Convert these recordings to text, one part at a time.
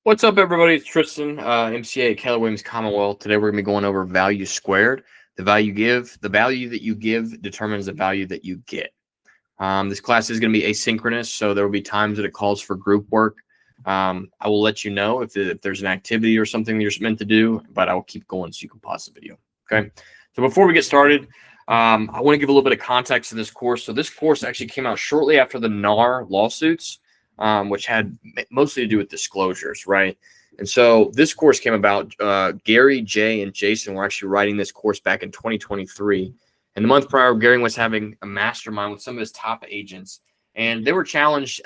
What's up, everybody? It's Tristan, MCA at Keller Williams Commonwealth. Today, we're going to be going over value squared. The value that you give determines the value that you get. This class is going to be asynchronous, so there will be times that it calls for group work. I will let you know if there's an activity or something that you're meant to do, but I will keep going so you can pause the video. Okay. So before we get started, I want to give a little bit of context to this course. So this course actually came out shortly after the NAR lawsuits, which had mostly to do with disclosures, right? And so this course came about. Gary, Jay, and Jason were actually writing this course back in 2023. And the month prior, Gary was having a mastermind with some of his top agents, and they were challenged.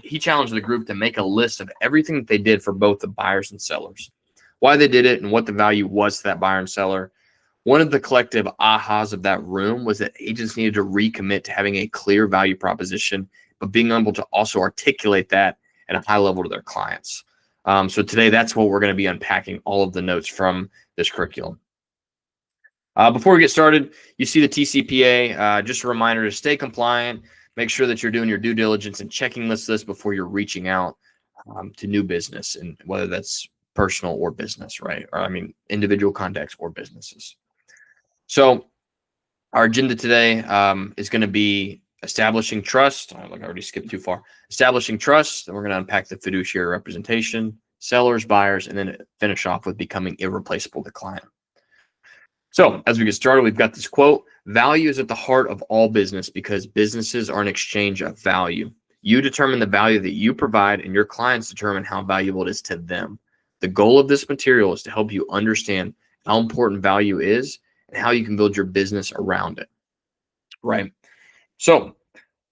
He challenged the group to make a list of everything that they did for both the buyers and sellers, why they did it, and what the value was to that buyer and seller. One of the collective ahas of that room was that agents needed to recommit to having a clear value proposition, but being able to also articulate that at a high level to their clients. So today, that's what we're going to be unpacking, all of the notes from this curriculum. Before we get started, you see the TCPA. Just a reminder to stay compliant. Make sure that you're doing your due diligence and checking this list before you're reaching out to new business, and whether that's personal or business, right? Or individual contacts or businesses. So our agenda today is going to be establishing trust. I already skipped too far. Establishing trust. And we're going to unpack the fiduciary representation, sellers, buyers, and then finish off with becoming irreplaceable to client. So as we get started, we've got this quote: value is at the heart of all business because businesses are an exchange of value. You determine the value that you provide, and your clients determine how valuable it is to them. The goal of this material is to help you understand how important value is and how you can build your business around it. Right. So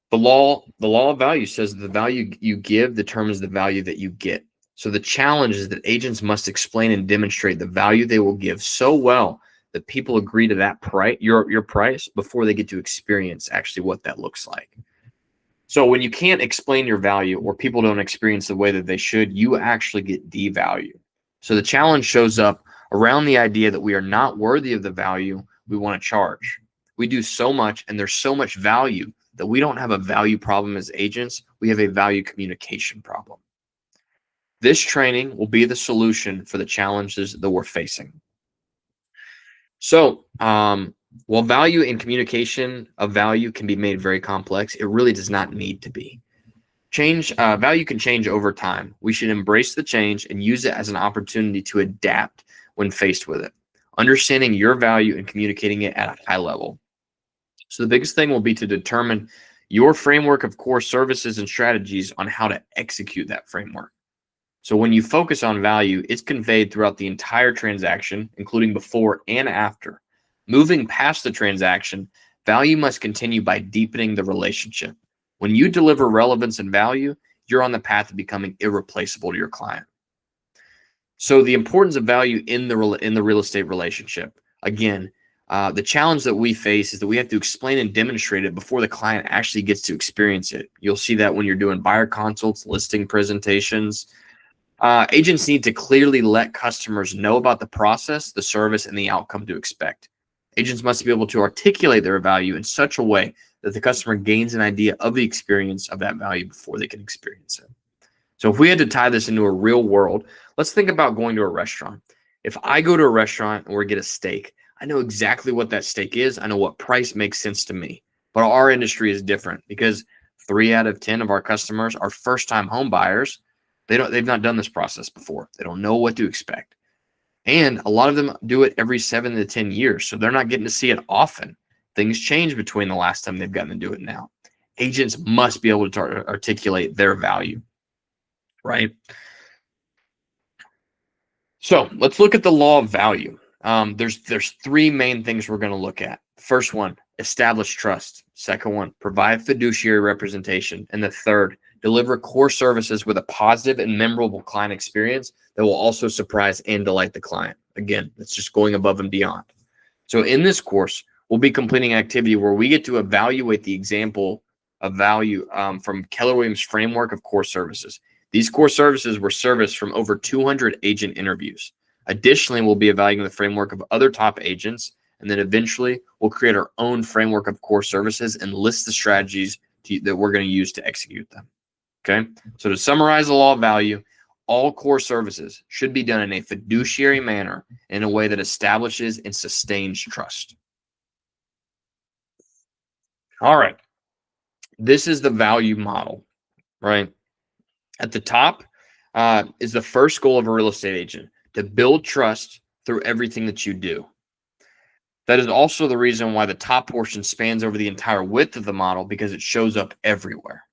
the law of value says the value you give determines the value that you get. So the challenge is that agents must explain and demonstrate the value they will give so well that people agree to that price, your price, before they get to experience actually what that looks like. So when you can't explain your value, or people don't experience the way that they should, you actually get devalued. So the challenge shows up around the idea that we are not worthy of the value we want to charge. We do so much, and there's so much value that we don't have a value problem as agents. We have a value communication problem. This training will be the solution for the challenges that we're facing. So, while value and communication of value can be made very complex, it really does not need to be. Value can change over time. We should embrace the change and use it as an opportunity to adapt when faced with it, understanding your value and communicating it at a high level. So the biggest thing will be to determine your framework of core services and strategies on how to execute that framework. So when you focus on value, it's conveyed throughout the entire transaction, including before and after. Moving past the transaction, value must continue by deepening the relationship. When you deliver relevance and value, you're on the path to becoming irreplaceable to your client. So the importance of value in the real estate relationship. Again, the challenge that we face is that we have to explain and demonstrate it before the client actually gets to experience it. You'll see that when you're doing buyer consults, listing presentations. Agents need to clearly let customers know about the process, the service, and the outcome to expect. Agents must be able to articulate their value in such a way that the customer gains an idea of the experience of that value before they can experience it. So if we had to tie this into a real world, let's think about going to a restaurant. If I go to a restaurant or get a steak, I know exactly what that steak is. I know what price makes sense to me. But our industry is different because 3 out of 10 of our customers are first-time home buyers. They've not done this process before. They don't know what to expect. And a lot of them do it every 7 to 10 years. So they're not getting to see it often. Things change between the last time they've gotten to do it now. Agents must be able to articulate their value, right? So let's look at the law of value. There's 3 main things we're going to look at. First one, establish trust. Second one, provide fiduciary representation. And the third, deliver core services with a positive and memorable client experience that will also surprise and delight the client. Again, that's just going above and beyond. So in this course, we'll be completing an activity where we get to evaluate the example of value from Keller Williams' framework of core services. These core services were serviced from over 200 agent interviews. Additionally, we'll be evaluating the framework of other top agents, and then eventually we'll create our own framework of core services and list the strategies that we're going to use to execute them. Okay, so to summarize the law of value, all core services should be done in a fiduciary manner in a way that establishes and sustains trust. All right. This is the value model, right? At the top is the first goal of a real estate agent, to build trust through everything that you do. That is also the reason why the top portion spans over the entire width of the model, because it shows up everywhere.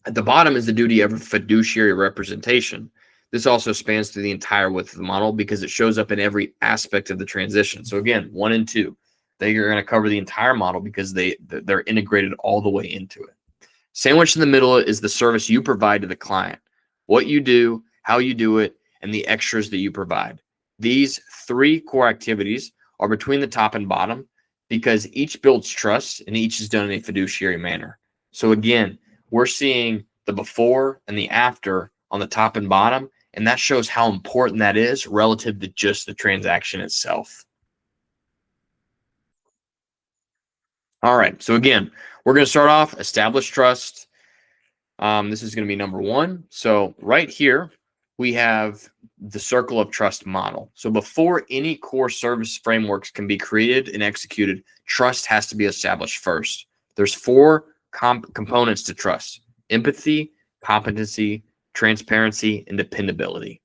At the bottom is the duty of fiduciary representation. This also spans through the entire width of the model because it shows up in every aspect of the transition. So again, 1 and 2, they are going to cover the entire model because they're integrated all the way into it. Sandwiched in the middle is the service you provide to the client, what you do, how you do it, and the extras that you provide. These 3 core activities are between the top and bottom because each builds trust and each is done in a fiduciary manner. So again, we're seeing the before and the after on the top and bottom, and that shows how important that is relative to just the transaction itself. All right, so again, we're going to start off, establish trust. This is going to be number 1. So right here, we have the circle of trust model. So before any core service frameworks can be created and executed, trust has to be established first. There's 4 components to trust: empathy, competency, transparency, and dependability.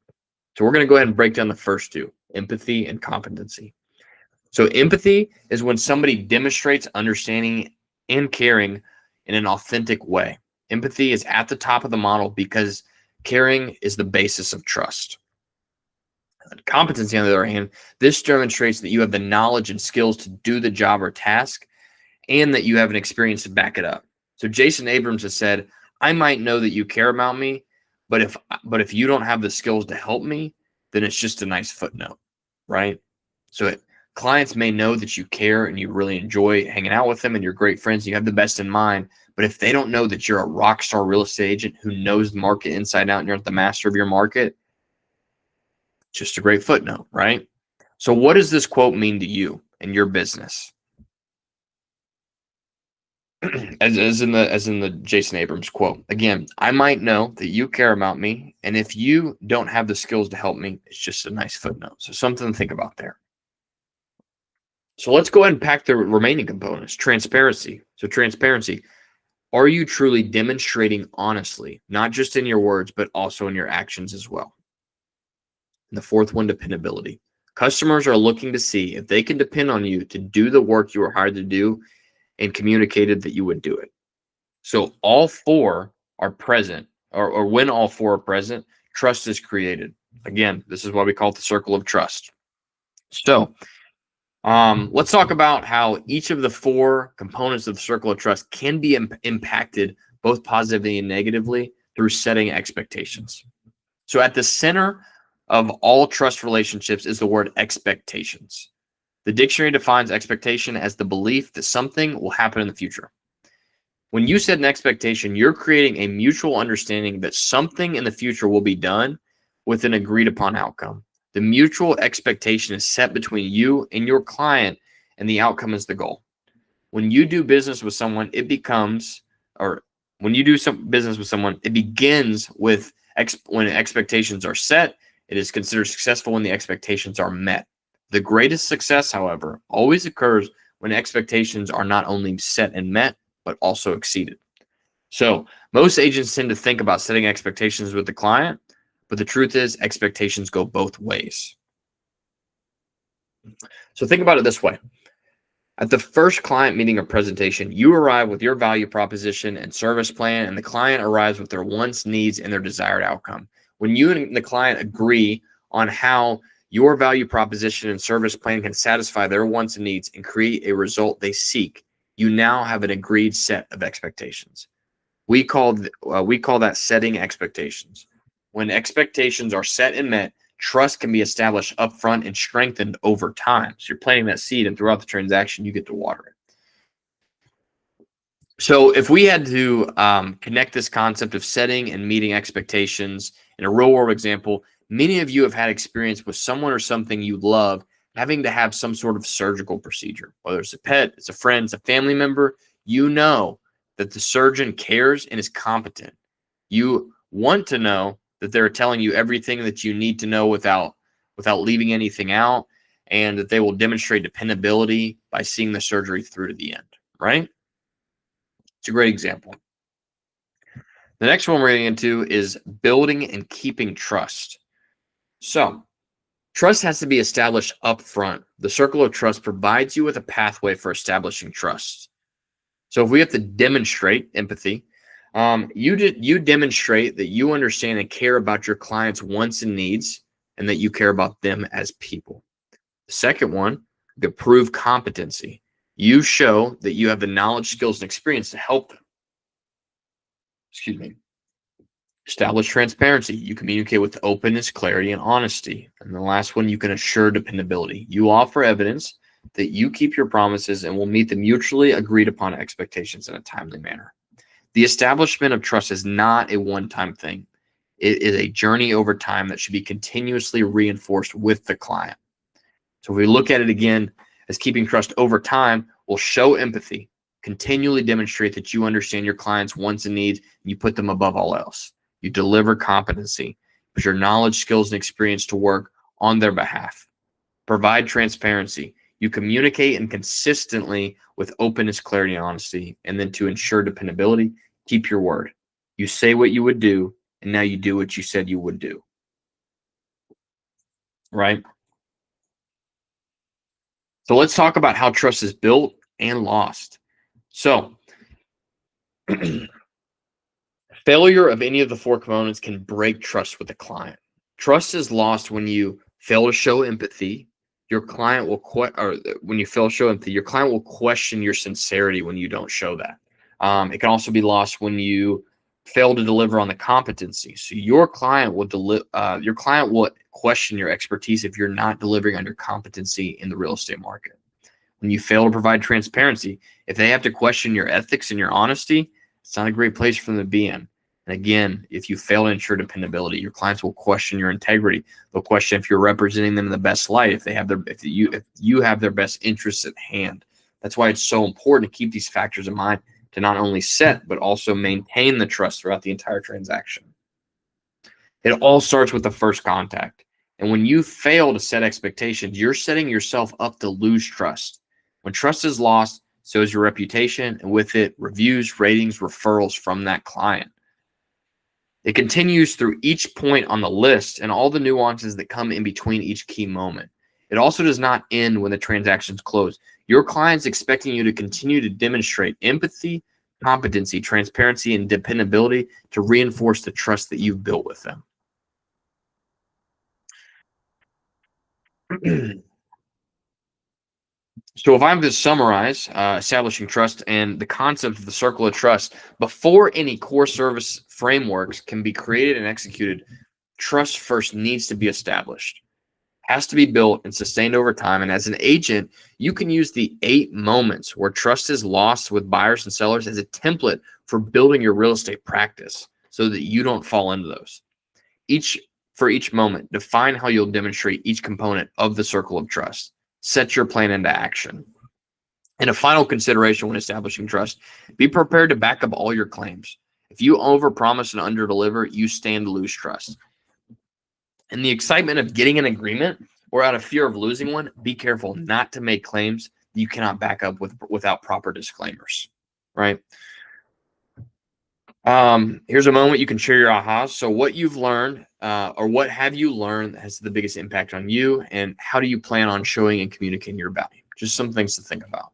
So we're going to go ahead and break down the first 2, empathy and competency. So empathy is when somebody demonstrates understanding and caring in an authentic way. Empathy is at the top of the model because caring is the basis of trust. Competency, on the other hand, this demonstrates that you have the knowledge and skills to do the job or task, and that you have an experience to back it up. So Jason Abrams has said, "I might know that you care about me, but if you don't have the skills to help me, then it's just a nice footnote," right? So clients may know that you care and you really enjoy hanging out with them and you're great friends and you have the best in mind, but if they don't know that you're a rock star real estate agent who knows the market inside out and you're the master of your market, just a great footnote, right? So what does this quote mean to you and your business? as in the Jason Abrams quote. Again, I might know that you care about me, and if you don't have the skills to help me, it's just a nice footnote. So something to think about there. So let's go ahead and pack the remaining components. Transparency. So transparency. Are you truly demonstrating honestly, not just in your words, but also in your actions as well? And the 4th one, dependability. Customers are looking to see if they can depend on you to do the work you were hired to do and communicated that you would do it. So all 4 are present, or when all 4 are present, trust is created. Again, this is why we call it the circle of trust. So let's talk about how each of the 4 components of the circle of trust can be impacted both positively and negatively through setting expectations. So at the center of all trust relationships is the word expectations. The dictionary defines expectation as the belief that something will happen in the future. When you set an expectation, you're creating a mutual understanding that something in the future will be done with an agreed upon outcome. The mutual expectation is set between you and your client, and the outcome is the goal. When you do business with someone, it begins with when expectations are set. It is considered successful when the expectations are met. The greatest success, however, always occurs when expectations are not only set and met, but also exceeded. So most agents tend to think about setting expectations with the client, but the truth is expectations go both ways. So think about it this way. At the first client meeting or presentation, you arrive with your value proposition and service plan, and the client arrives with their wants, needs, and their desired outcome. When you and the client agree on how your value proposition and service plan can satisfy their wants and needs and create a result they seek, you now have an agreed set of expectations. We call that setting expectations. When expectations are set and met, trust can be established upfront and strengthened over time. So you're planting that seed, and throughout the transaction, you get to water it. So if we had to connect this concept of setting and meeting expectations in a real world example, many of you have had experience with someone or something you love having to have some sort of surgical procedure, whether it's a pet, it's a friend, it's a family member. You know that the surgeon cares and is competent. You want to know that they're telling you everything that you need to know without leaving anything out, and that they will demonstrate dependability by seeing the surgery through to the end, right? It's a great example. The next one we're getting into is building and keeping trust. So, trust has to be established up front. The circle of trust provides you with a pathway for establishing trust. So if we have to demonstrate empathy, you demonstrate that you understand and care about your clients' wants and needs, and that you care about them as people. The second one, the prove competency. You show that you have the knowledge, skills, and experience to help them. Excuse me. Establish transparency. You communicate with openness, clarity, and honesty. And the last one, you can assure dependability. You offer evidence that you keep your promises and will meet the mutually agreed upon expectations in a timely manner. The establishment of trust is not a one-time thing. It is a journey over time that should be continuously reinforced with the client. So if we look at it again as keeping trust over time, will show empathy, continually demonstrate that you understand your client's wants and needs, and you put them above all else. You deliver competency, put your knowledge, skills, and experience to work on their behalf. Provide transparency. You communicate and consistently with openness, clarity, and honesty. And then to ensure dependability, keep your word. You say what you would do, and now you do what you said you would do. Right? So let's talk about how trust is built and lost. So failure of any of the four components can break trust with the client. Trust is lost when you fail to show empathy. Your client will when you fail to show empathy, your client will question your sincerity when you don't show that. It can also be lost when you fail to deliver on the competency. So your client will question your expertise if you're not delivering on your competency in the real estate market. When you fail to provide transparency, if they have to question your ethics and your honesty, it's not a great place for them to be in. And again, if you fail to ensure dependability, your clients will question your integrity. They'll question if you're representing them in the best light, if you have their best interests at hand. That's why it's so important to keep these factors in mind to not only set, but also maintain the trust throughout the entire transaction. It all starts with the first contact. And when you fail to set expectations, you're setting yourself up to lose trust. When trust is lost, so is your reputation, and with it, reviews, ratings, referrals from that client. It continues through each point on the list and all the nuances that come in between each key moment. It also does not end when the transaction's closed. Your client's expecting you to continue to demonstrate empathy, competency, transparency, and dependability to reinforce the trust that you've built with them. So if I'm to summarize establishing trust and the concept of the circle of trust, before any core service frameworks can be created and executed, trust first needs to be established, has to be built and sustained over time. And as an agent, you can use the 8 moments where trust is lost with buyers and sellers as a template for building your real estate practice so that you don't fall into those. For each moment, define how you'll demonstrate each component of the circle of trust. Set your plan into action. And a final consideration when establishing trust, be prepared to back up all your claims. If you overpromise and underdeliver, you stand to lose trust. In the excitement of getting an agreement or out of fear of losing one, be careful not to make claims that you cannot back up without proper disclaimers, right? Here's a moment you can share your ahas. So what you've learned or what have you learned that has the biggest impact on you, and how do you plan on showing and communicating your value? Just some things to think about.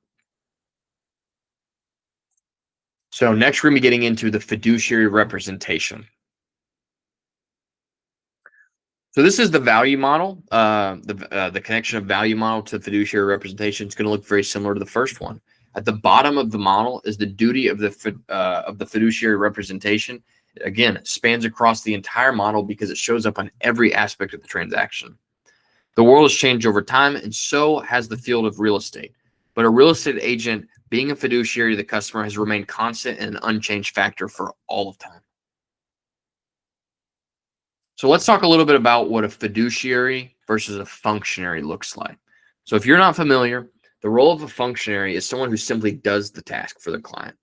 So next we're going to be getting into the fiduciary representation. So this is the value model. The connection of value model to fiduciary representation is going to look very similar to the first one. At the bottom of the model is the duty of the fiduciary representation. Again, it spans across the entire model because it shows up on every aspect of the transaction. The world has changed over time, and so has the field of real estate. But a real estate agent being a fiduciary to the customer has remained constant and an unchanged factor for all of time. So let's talk a little bit about what a fiduciary versus a functionary looks like. So if you're not familiar, the role of a functionary is someone who simply does the task for the client.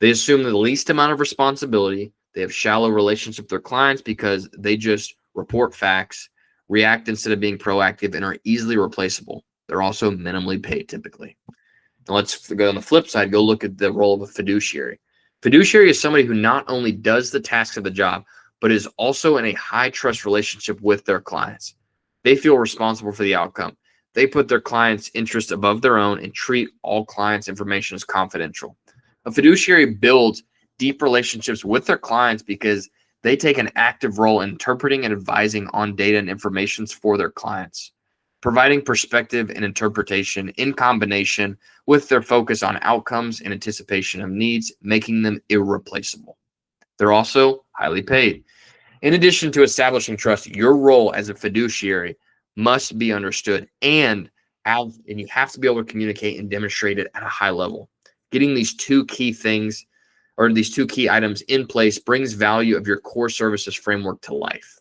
They assume the least amount of responsibility, They have shallow relationships with their clients because they just report facts, react instead of being proactive, and are easily replaceable. They're also minimally paid typically. Now let's go on the flip side, go look at the role of a fiduciary. Fiduciary is somebody who not only does the tasks of the job, but is also in a high trust relationship with their clients. They feel responsible for the outcome. They put their clients' interests above their own and treat all clients' information as confidential. A fiduciary builds deep relationships with their clients because they take an active role in interpreting and advising on data and information for their clients, providing perspective and interpretation in combination with their focus on outcomes and anticipation of needs, making them irreplaceable. They're also highly paid. In addition to establishing trust, your role as a fiduciary must be understood and you have to be able to communicate and demonstrate it at a high level. Getting these two key things or these two key items in place brings value of your core services framework to life.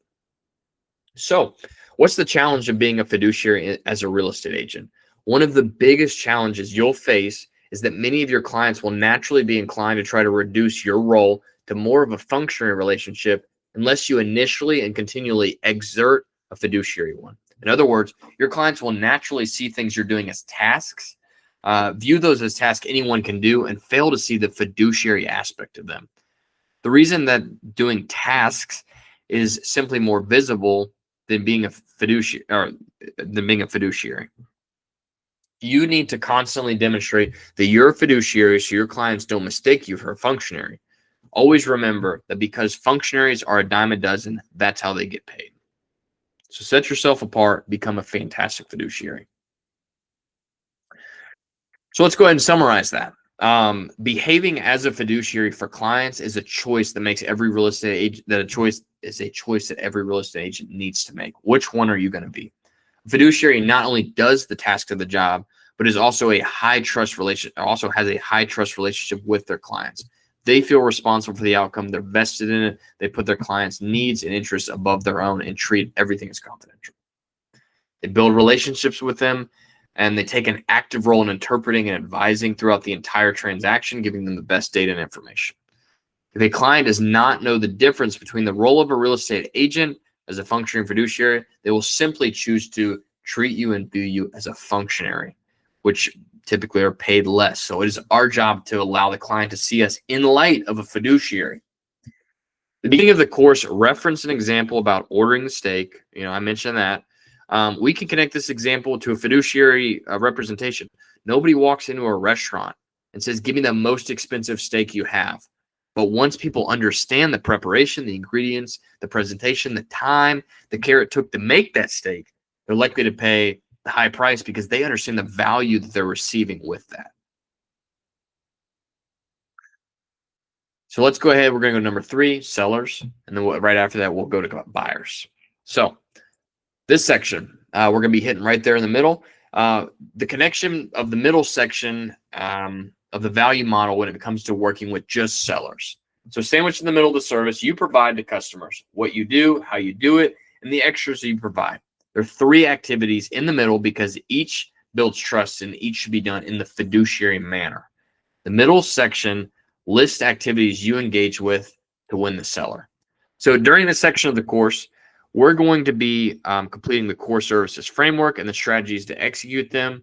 So, what's the challenge of being a fiduciary as a real estate agent? One of the biggest challenges you'll face is that many of your clients will naturally be inclined to try to reduce your role to more of a functionary relationship unless you initially and continually exert a fiduciary one. In other words, your clients will naturally see things you're doing as tasks, view those as tasks anyone can do, and fail to see the fiduciary aspect of them. The reason that doing tasks is simply more visible than being a fiduciary. You need to constantly demonstrate that you're a fiduciary so your clients don't mistake you for a functionary. Always remember that because functionaries are a dime a dozen, that's how they get paid. So set yourself apart, become a fantastic fiduciary. So let's go ahead and summarize that. Behaving as a fiduciary for clients is a choice that makes every real estate agent that a choice is a choice that every real estate agent needs to make. Which one are you going to be? A fiduciary not only does the task of the job, but is also a high trust relation, also has a high trust relationship with their clients. They feel responsible for the outcome. They're vested in it. They put their clients' needs and interests above their own and treat everything as confidential. They build relationships with them, and they take an active role in interpreting and advising throughout the entire transaction, giving them the best data and information. If a client does not know the difference between the role of a real estate agent as a functioning fiduciary, they will simply choose to treat you and view you as a functionary, which typically are paid less. So it is our job to allow the client to see us in light of a fiduciary. The beginning of the course referenced an example about ordering the steak. I mentioned that. We can connect this example to a fiduciary representation. Nobody walks into a restaurant and says, "Give me the most expensive steak you have." But once people understand the preparation, the ingredients, the presentation, the time, the care it took to make that steak, they're likely to pay the high price because they understand the value that they're receiving with that. So let's go ahead. We're going to go number 3, sellers. And then right after that, we'll go to buyers. So this section, we're going to be hitting right there in the middle. The connection of the middle section of the value model when it comes to working with just sellers. So sandwiched in the middle of the service, you provide to customers what you do, how you do it, and the extras you provide. There are 3 activities in the middle because each builds trust and each should be done in the fiduciary manner. The middle section lists activities you engage with to win the seller. So during this section of the course, we're going to be completing the core services framework and the strategies to execute them.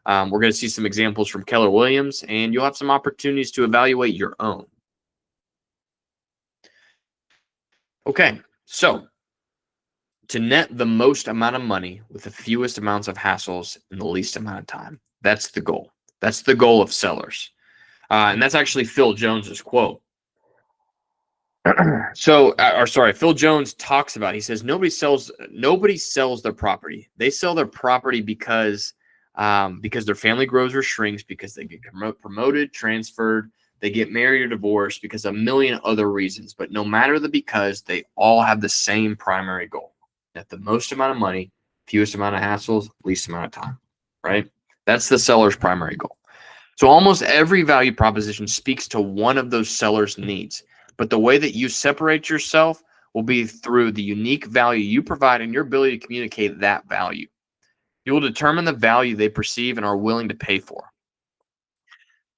We're going to see some examples from Keller Williams, and you'll have some opportunities to evaluate your own. Okay, so to net the most amount of money with the fewest amounts of hassles in the least amount of time. That's the goal. That's the goal of sellers. And that's actually Phil Jones's quote. Phil Jones talks about, he says, nobody sells their property. They sell their property because their family grows or shrinks, because they get promoted, transferred, they get married or divorced, because a million other reasons. But no matter the because, they all have the same primary goal. At the most amount of money, fewest amount of hassles, least amount of time, right? That's the seller's primary goal. So almost every value proposition speaks to one of those sellers' needs. But the way that you separate yourself will be through the unique value you provide and your ability to communicate that value. You will determine the value they perceive and are willing to pay for.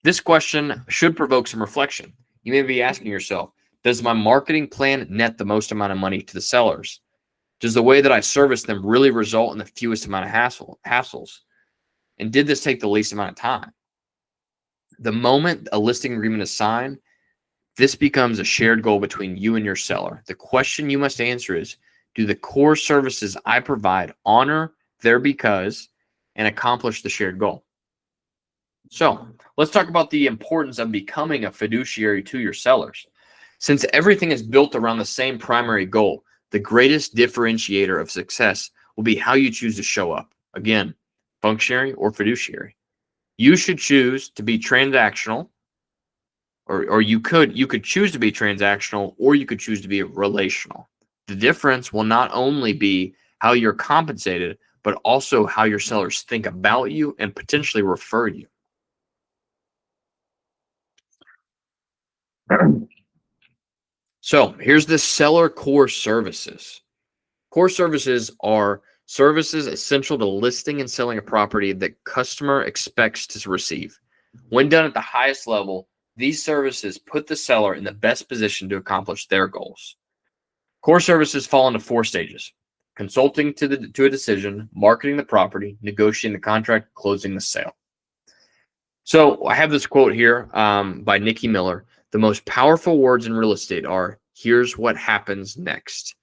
This question should provoke some reflection. You may be asking yourself, Does my marketing plan net the most amount of money to the sellers? Does the way that I service them really result in the fewest amount of hassles? And did this take the least amount of time? The moment a listing agreement is signed, this becomes a shared goal between you and your seller. The question you must answer is, do the core services I provide honor their because and accomplish the shared goal? So let's talk about the importance of becoming a fiduciary to your sellers. Since everything is built around the same primary goal, the greatest differentiator of success will be how you choose to show up. Again, functionary or fiduciary. You should choose to be transactional, or you could choose to be transactional, or you could choose to be relational. The difference will not only be how you're compensated, but also how your sellers think about you and potentially refer you. So here's the seller core services. Core services are services essential to listing and selling a property that customer expects to receive. When done at the highest level, these services put the seller in the best position to accomplish their goals. Core services fall into 4 stages: consulting to a decision, marketing the property, negotiating the contract, closing the sale. So I have this quote here by Nikki Miller. The most powerful words in real estate are, here's what happens next.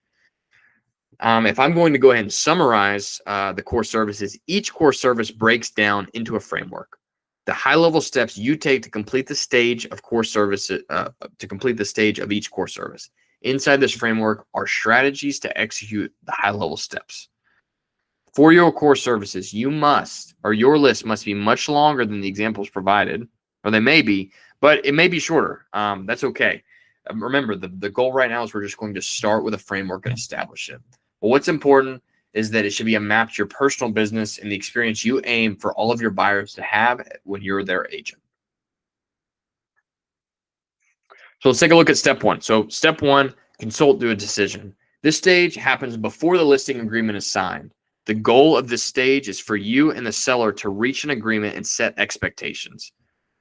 If I'm going to go ahead and summarize the core services, each core service breaks down into a framework. The high-level steps you take to complete the stage of core services, to complete the stage of each core service. Inside this framework are strategies to execute the high-level steps. For your core services, your list must be much longer than the examples provided, or they may be, but it may be shorter. That's okay. Remember, the goal right now is we're just going to start with a framework and establish it. But what's important is that it should be a map to your personal business and the experience you aim for all of your buyers to have when you're their agent. So let's take a look at step 1. So step 1, consult to a decision. This stage happens before the listing agreement is signed. The goal of this stage is for you and the seller to reach an agreement and set expectations.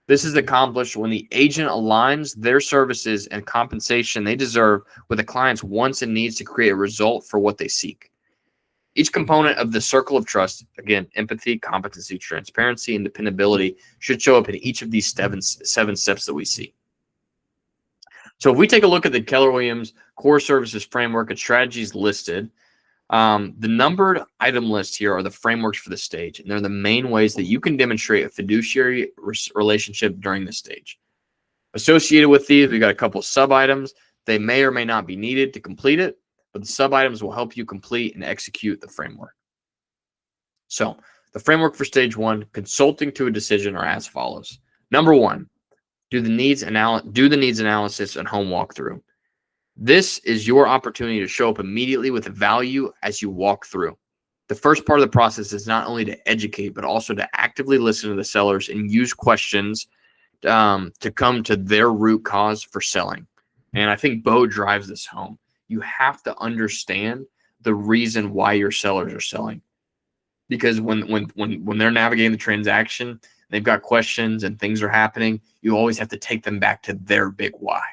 This is accomplished when the agent aligns their services and compensation they deserve with the client's wants and needs to create a result for what they seek. Each component of the circle of trust, again, empathy, competency, transparency, and dependability, should show up in each of these seven steps that we see. So if we take a look at the Keller Williams core services framework and strategies listed, the numbered item list here are the frameworks for the stage, and they're the main ways that you can demonstrate a fiduciary relationship during this stage. Associated with these, we got a couple sub items. They may or may not be needed to complete it, but the sub items will help you complete and execute the framework. So the framework for stage 1, consulting to a decision, are as follows. Number 1, do the needs analysis and home walkthrough. This is your opportunity to show up immediately with value as you walk through. The first part of the process is not only to educate, but also to actively listen to the sellers and use questions to come to their root cause for selling. And I think Bo drives this home. You have to understand the reason why your sellers are selling. Because when they're navigating the transaction, they've got questions and things are happening, you always have to take them back to their big why.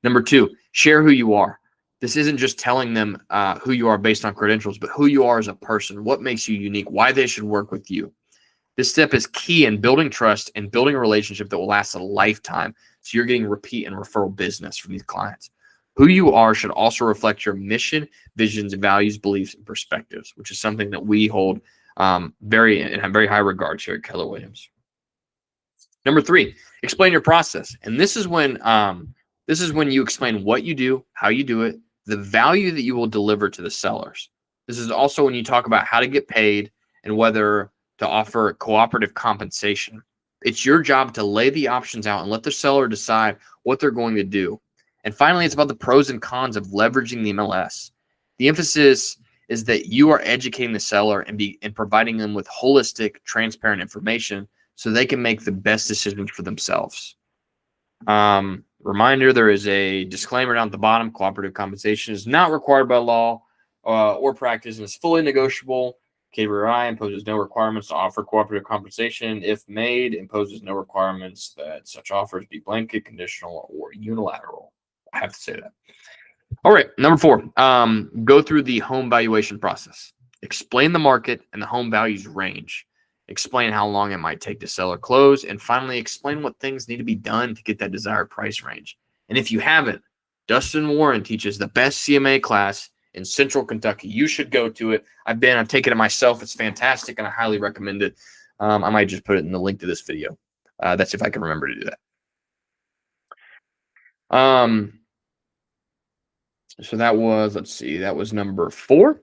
Number 2, share who you are. This isn't just telling them who you are based on credentials, but who you are as a person, what makes you unique, why they should work with you. This step is key in building trust and building a relationship that will last a lifetime. So you're getting repeat and referral business from these clients. Who you are should also reflect your mission, visions, values, beliefs, and perspectives, which is something that we hold very high regards here at Keller Williams. Number 3, explain your process. And this is when you explain what you do, how you do it, the value that you will deliver to the sellers. This is also when you talk about how to get paid and whether to offer cooperative compensation. It's your job to lay the options out and let the seller decide what they're going to do. And finally, it's about the pros and cons of leveraging the MLS. The emphasis is that you are educating the seller and providing them with holistic, transparent information so they can make the best decisions for themselves. Reminder, there is a disclaimer down at the bottom. Cooperative compensation is not required by law or practice and is fully negotiable. KBRI imposes no requirements to offer cooperative compensation. If made, imposes no requirements that such offers be blanket, conditional, or unilateral. I have to say that. All right, number 4, go through the home valuation process. Explain the market and the home values range. Explain how long it might take to sell or close, and finally, explain what things need to be done to get that desired price range. And if you haven't, Dustin Warren teaches the best CMA class in Central Kentucky. You should go to it. I've taken it myself. It's fantastic, and I highly recommend it. I might just put it in the link to this video. That's if I can remember to do that. So that was, let's see, that was number 4.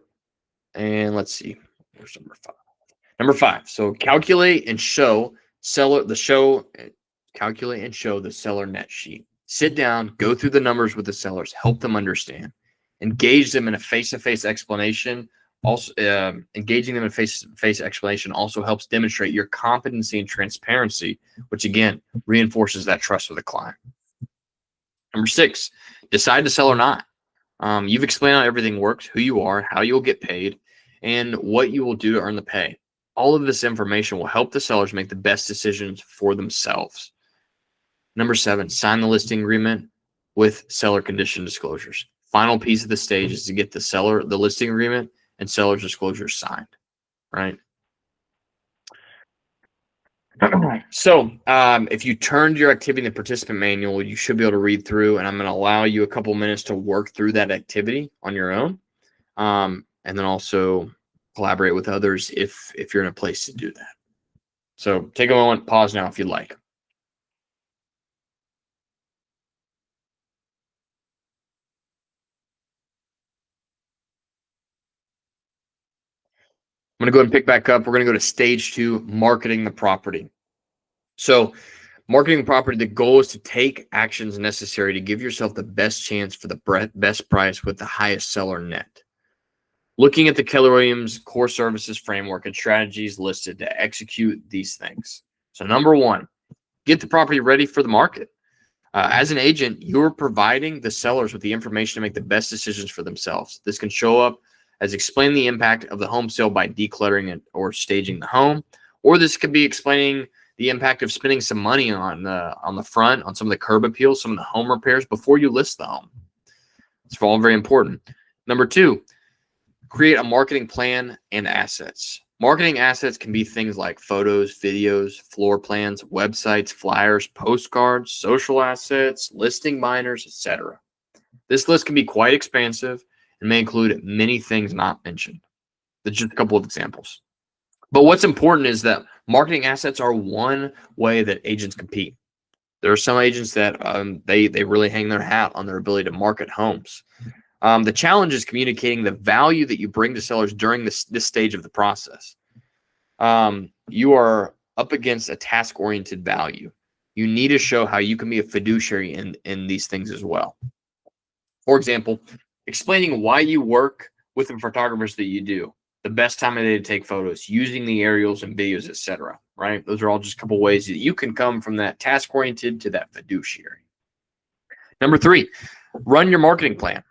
And let's see, where's number 5? Number 5. So calculate and show the seller net sheet. Sit down, go through the numbers with the sellers, help them understand, engage them in a face-to-face explanation. Also, engaging them in face-to-face explanation also helps demonstrate your competency and transparency, which again reinforces that trust with the client. Number 6, decide to sell or not. You've explained how everything works, who you are, how you'll get paid, and what you will do to earn the pay. All of this information will help the sellers make the best decisions for themselves. Number 7, sign the listing agreement with seller condition disclosures. Final piece of the stage is to get the listing agreement and seller's disclosures signed, right? So if you turned your activity in the participant manual, you should be able to read through, and I'm going to allow you a couple minutes to work through that activity on your own, and then also collaborate with others if you're in a place to do that. So take a moment, pause now if you'd like. I'm going to go ahead and pick back up. We're going to go to stage 2, marketing the property. So marketing the property, the goal is to take actions necessary to give yourself the best chance for the best price with the highest seller net. Looking at the Keller Williams core services framework and strategies listed to execute these things. So number 1, get the property ready for the market. As an agent, you're providing the sellers with the information to make the best decisions for themselves. This can show up as explaining the impact of the home sale by decluttering it or staging the home, or this could be explaining the impact of spending some money on the front, on some of the curb appeals, some of the home repairs before you list the home. It's all very important. Number 2, create a marketing plan and assets. Marketing assets can be things like photos, videos, floor plans, websites, flyers, postcards, social assets, listing binders, etc. This list can be quite expansive and may include many things not mentioned. That's just a couple of examples. But what's important is that marketing assets are one way that agents compete. There are some agents that they really hang their hat on their ability to market homes. The challenge is communicating the value that you bring to sellers during this stage of the process. You are up against a task-oriented value. You need to show how you can be a fiduciary in these things as well. For example, explaining why you work with the photographers that you do, the best time of day to take photos, using the aerials and videos, etc. Right? Those are all just a couple ways that you can come from that task-oriented to that fiduciary. Number 3, run your marketing plan.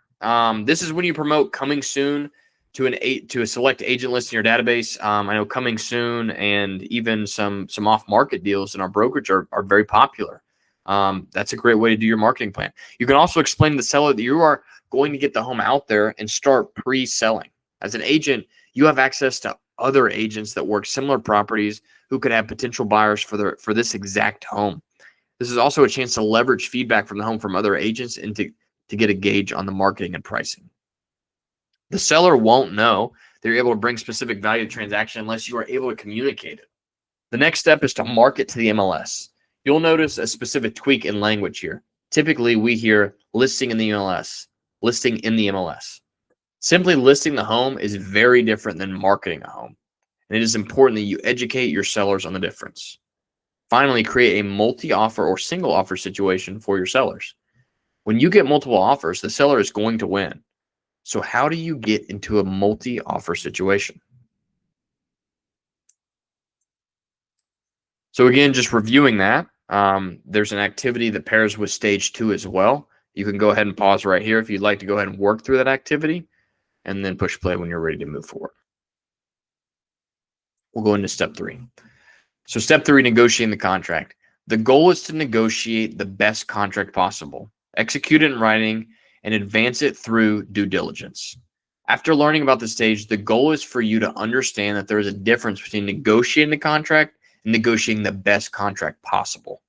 This is when you promote coming soon to a select agent list in your database. I know coming soon and even some off-market deals in our brokerage are very popular. That's a great way to do your marketing plan. You can also explain to the seller that you are going to get the home out there and start pre-selling. As an agent, you have access to other agents that work similar properties who could have potential buyers for this exact home. This is also a chance to leverage feedback from the home from other agents and to get a gauge on the marketing and pricing. The seller won't know they're able to bring specific value to the transaction unless you are able to communicate it. The next step is to market to the MLS. You'll notice a specific tweak in language here. Typically, we hear listing in the MLS, listing in the MLS. Simply listing the home is very different than marketing a home, and it is important that you educate your sellers on the difference. Finally, create a multi-offer or single offer situation for your sellers. When you get multiple offers, the seller is going to win. So how do you get into a multi-offer situation? So again, just reviewing that, there's an activity that pairs with stage 2 as well. You can go ahead and pause right here if you'd like to go ahead and work through that activity, and then push play when you're ready to move forward. We'll go into step 3. So step 3, negotiating the contract. The goal is to negotiate the best contract possible. execute it in writing, and advance it through due diligence. After learning about the stage, the goal is for you to understand that there is a difference between negotiating the contract and negotiating the best contract possible.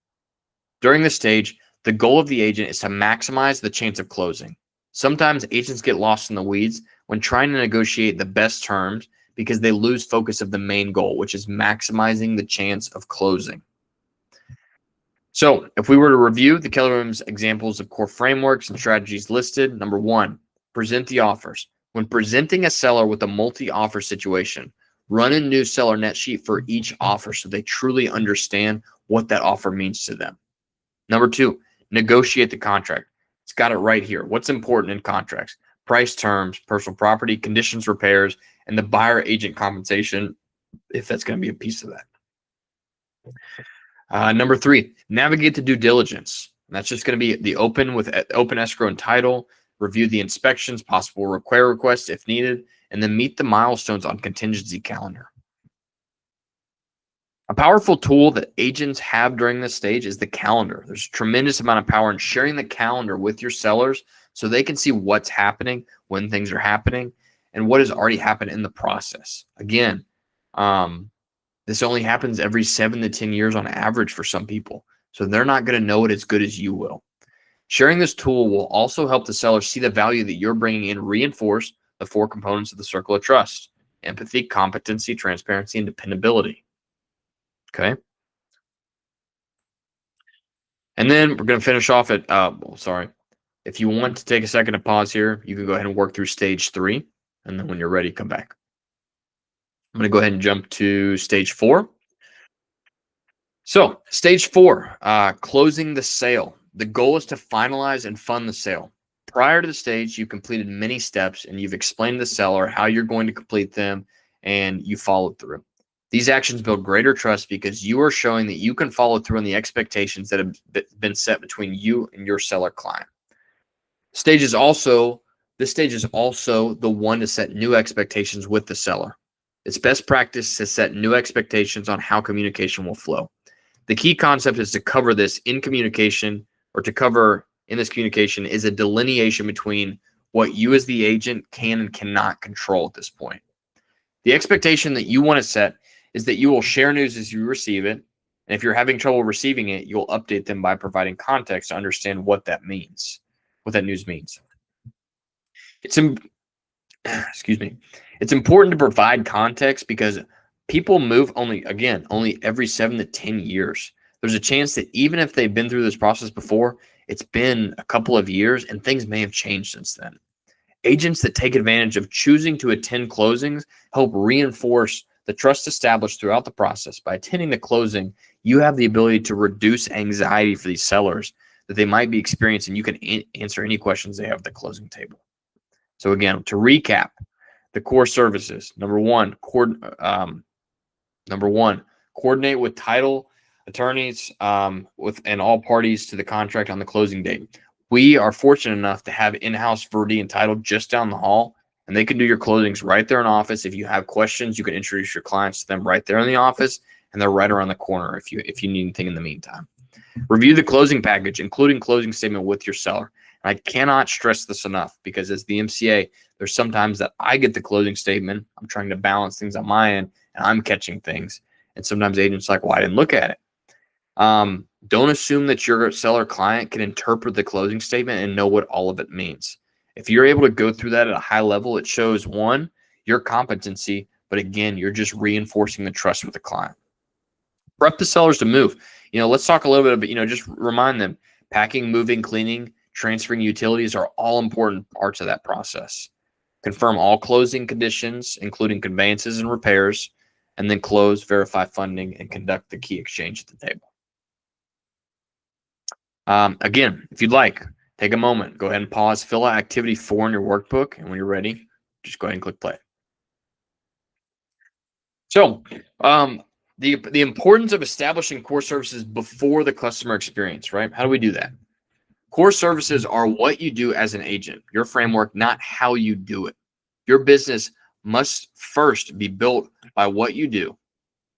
During this stage, the goal of the agent is to maximize the chance of closing. Sometimes agents get lost in the weeds when trying to negotiate the best terms because they lose focus of the main goal, which is maximizing the chance of closing. So if we were to review the Keller Williams examples of core frameworks and strategies listed, number one, present the offers. When presenting a seller with a multi-offer situation, run a new seller net sheet for each offer so they truly understand what that offer means to them. Number two, negotiate the contract. It's got it right here. What's important in contracts? Price, terms, personal property, conditions, repairs, and the buyer agent compensation, if that's going to be a piece of that. Number three, navigate the due diligence. And that's just going to be the open escrow and title, review the inspections, possible repair requests if needed, and then meet the milestones on contingency calendar. A powerful tool that agents have during this stage is the calendar. There's a tremendous amount of power in sharing the calendar with your sellers so they can see what's happening, when things are happening, and what has already happened in the process. Again, this only happens every 7 to 10 years on average for some people. So they're not going to know it as good as you will. Sharing this tool will also help the seller see the value that you're bringing in, reinforce the 4 components of the circle of trust: empathy, competency, transparency, and dependability. Okay. And then we're going to finish off at, if you want to take a second to pause here, you can go ahead and work through stage 3. And then when you're ready, come back. I'm going to go ahead and jump to stage 4. So stage 4, closing the sale. The goal is to finalize and fund the sale. Prior to the stage, you've completed many steps and you've explained to the seller how you're going to complete them, and you followed through. These actions build greater trust because you are showing that you can follow through on the expectations that have been set between you and your seller client. This stage is also the one to set new expectations with the seller. It's best practice to set new expectations on how communication will flow. The key concept is to cover this in communication, or to cover in this communication is a delineation between what you as the agent can and cannot control at this point. The expectation that you want to set is that you will share news as you receive it. And if you're having trouble receiving it, you'll update them by providing context to understand what that means, what that news means. Excuse me. It's important to provide context because people move only every 7 to 10 years. There's a chance that even if they've been through this process before, it's been a couple of years and things may have changed since then. Agents that take advantage of choosing to attend closings help reinforce the trust established throughout the process. By attending the closing, you have the ability to reduce anxiety for these sellers that they might be experiencing. You can answer any questions they have at the closing table. So again, to recap, the core services. Number one, coordinate with title attorneys and all parties to the contract on the closing date. We are fortunate enough to have in-house Verdi and title just down the hall, and they can do your closings right there in office. If you have questions, you can introduce your clients to them right there in the office, and they're right around the corner if you need anything in the meantime. Review the closing package, including closing statement with your seller. And I cannot stress this enough because as the MCA, there's sometimes that I get the closing statement. I'm trying to balance things on my end, and I'm catching things. And sometimes agents are like, well, I didn't look at it. Don't assume that your seller client can interpret the closing statement and know what all of it means. If you're able to go through that at a high level, it shows, one, your competency, but again, you're just reinforcing the trust with the client. Prep the sellers to move. Let's talk a little bit about, just remind them, packing, moving, cleaning, transferring utilities are all important parts of that process. Confirm all closing conditions, including conveyances and repairs, and then close, verify funding, and conduct the key exchange at the table. Again, if you'd like, take a moment, go ahead and pause, fill out activity 4 in your workbook, and when you're ready, just go ahead and click play. So, the importance of establishing core services before the customer experience, right? How do we do that? Core services are what you do as an agent, your framework, not how you do it. Your business must first be built by what you do.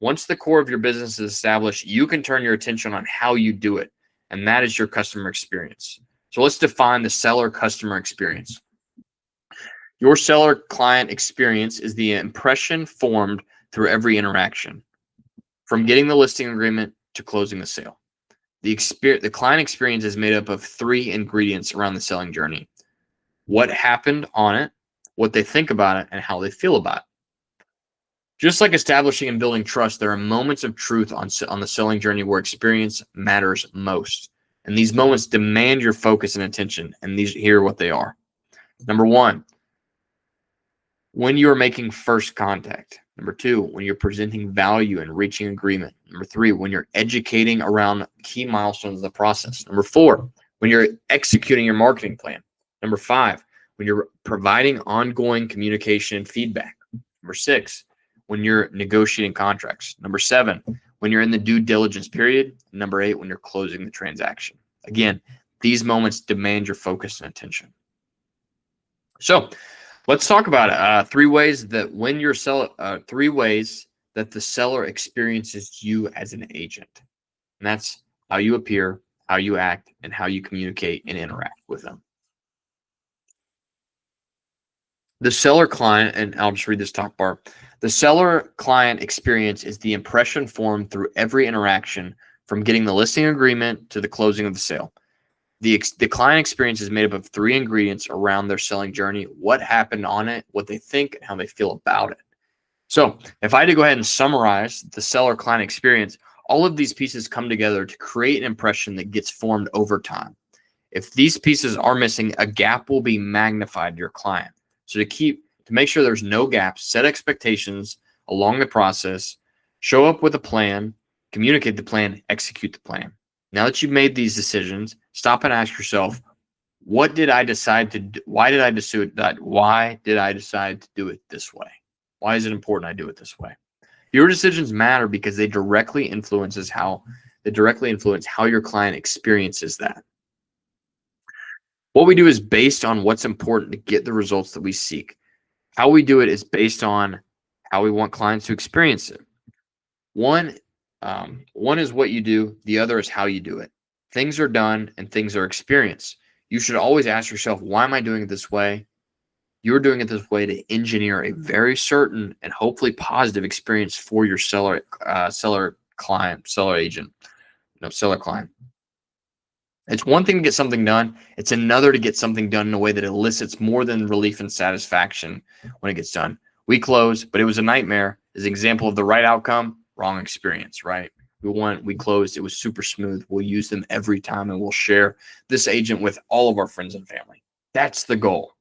Once the core of your business is established, you can turn your attention on how you do it, and that is your customer experience. So let's define the seller customer experience. Your seller client experience is the impression formed through every interaction, from getting the listing agreement to closing the sale. The client experience is made up of three ingredients around the selling journey: what happened on it, what they think about it, and how they feel about it. Just like establishing and building trust, there are moments of truth on the selling journey where experience matters most. And these moments demand your focus and attention. And here are what they are. Number one, when you are making first contact. Number two, when you're presenting value and reaching agreement. Number three, when you're educating around key milestones of the process. Number four, when you're executing your marketing plan. Number five, when you're providing ongoing communication and feedback. Number six, when you're negotiating contracts. Number seven, when you're in the due diligence period. Number eight, when you're closing the transaction. Again, these moments demand your focus and attention. So let's talk about it. Three ways that the seller experiences you as an agent. And that's how you appear, how you act, and how you communicate and interact with them. The seller client, and I'll just read this top bar. The seller client experience is the impression formed through every interaction, from getting the listing agreement to the closing of the sale. The client experience is made up of three ingredients around their selling journey: what happened on it, what they think, and how they feel about it. So if I had to go ahead and summarize the seller client experience, all of these pieces come together to create an impression that gets formed over time. If these pieces are missing, a gap will be magnified to your client. So to make sure there's no gaps, set expectations along the process, show up with a plan, communicate the plan, execute the plan. Now that you've made these decisions, stop and ask yourself, what did I decide to do? Why did I decide to do it this way? Why is it important I do it this way? Your decisions matter because they directly influence how your client experiences that. What we do is based on what's important to get the results that we seek. How we do it is based on how we want clients to experience it. One is what you do. The other is how you do it. Things are done and things are experienced. You should always ask yourself, why am I doing it this way? You're doing it this way to engineer a very certain and hopefully positive experience for your seller client. It's one thing to get something done. It's another to get something done in a way that elicits more than relief and satisfaction when it gets done. We close, but it was a nightmare is an example of the right outcome, wrong experience, right? We closed. It was super smooth. We'll use them every time, and we'll share this agent with all of our friends and family. That's the goal.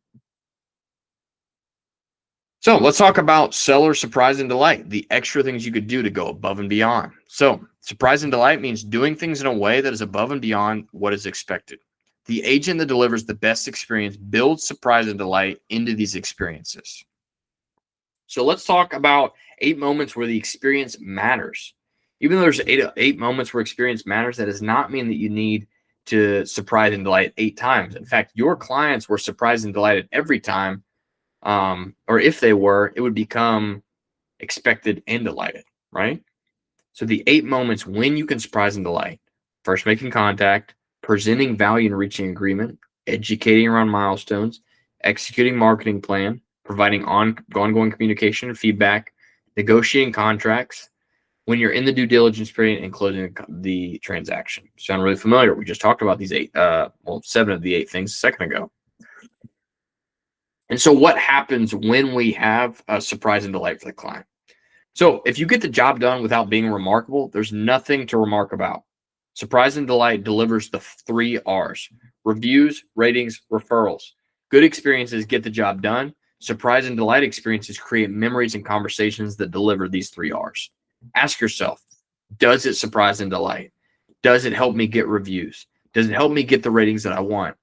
So let's talk about seller surprise and delight, the extra things you could do to go above and beyond. So surprise and delight means doing things in a way that is above and beyond what is expected. The agent that delivers the best experience builds surprise and delight into these experiences. So let's talk about 8 moments where the experience matters. Even though there's eight moments where experience matters, that does not mean that you need to surprise and delight 8 times. In fact, your clients were surprised and delighted every time. Or if they were, it would become expected and delighted, right? So the 8 moments when you can surprise and delight: first making contact, presenting value and reaching agreement, educating around milestones, executing marketing plan, providing ongoing communication and feedback, negotiating contracts, when you're in the due diligence period, and closing the transaction. Sound really familiar? We just talked about these 7 of the 8 things a second ago. And so what happens when we have a surprise and delight for the client? So if you get the job done without being remarkable, there's nothing to remark about. Surprise and delight delivers the 3 R's: reviews, ratings, referrals. Good experiences get the job done. Surprise and delight experiences create memories and conversations that deliver these 3 R's. Ask yourself, does it surprise and delight? Does it help me get reviews? Does it help me get the ratings that I want?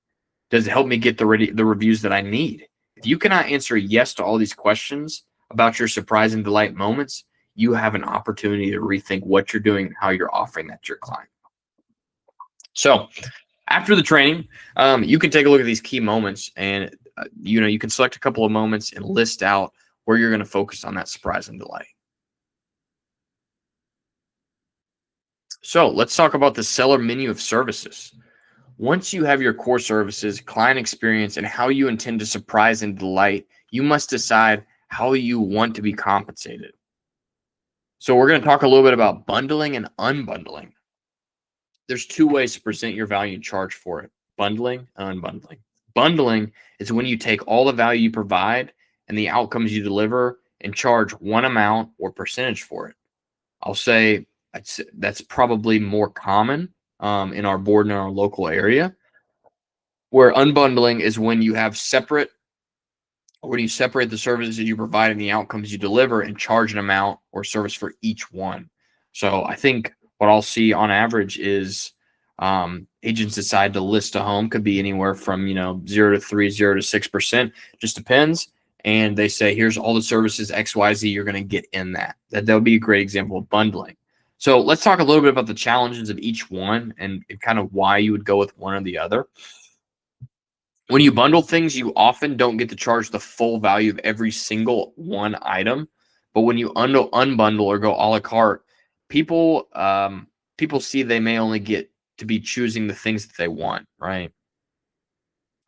Does it help me get the reviews that I need? If you cannot answer yes to all these questions about your surprise and delight moments, you have an opportunity to rethink what you're doing and how you're offering that to your client. So after the training, you can take a look at these key moments, and you can select a couple of moments and list out where you're going to focus on that surprise and delight. So let's talk about the seller menu of services. Once you have your core services, client experience, and how you intend to surprise and delight, you must decide how you want to be compensated. So we're going to talk a little bit about bundling and unbundling. There's two ways to present your value and charge for it: bundling and unbundling. Bundling is when you take all the value you provide and the outcomes you deliver and charge one amount or percentage for it. I'll say that's probably more common in our board in our local area. Where unbundling is when you separate the services you provide and the outcomes you deliver and charge an amount or service for each one. So I think what I'll see on average is agents decide to list a home, could be anywhere from 0 to 3, 0 to 6%, just depends. And they say, here's all the services XYZ you're going to get in that. That would be a great example of bundling. So let's talk a little bit about the challenges of each one and kind of why you would go with one or the other. When you bundle things, you often don't get to charge the full value of every single one item. But when you unbundle or go a la carte, people see they may only get to be choosing the things that they want, right?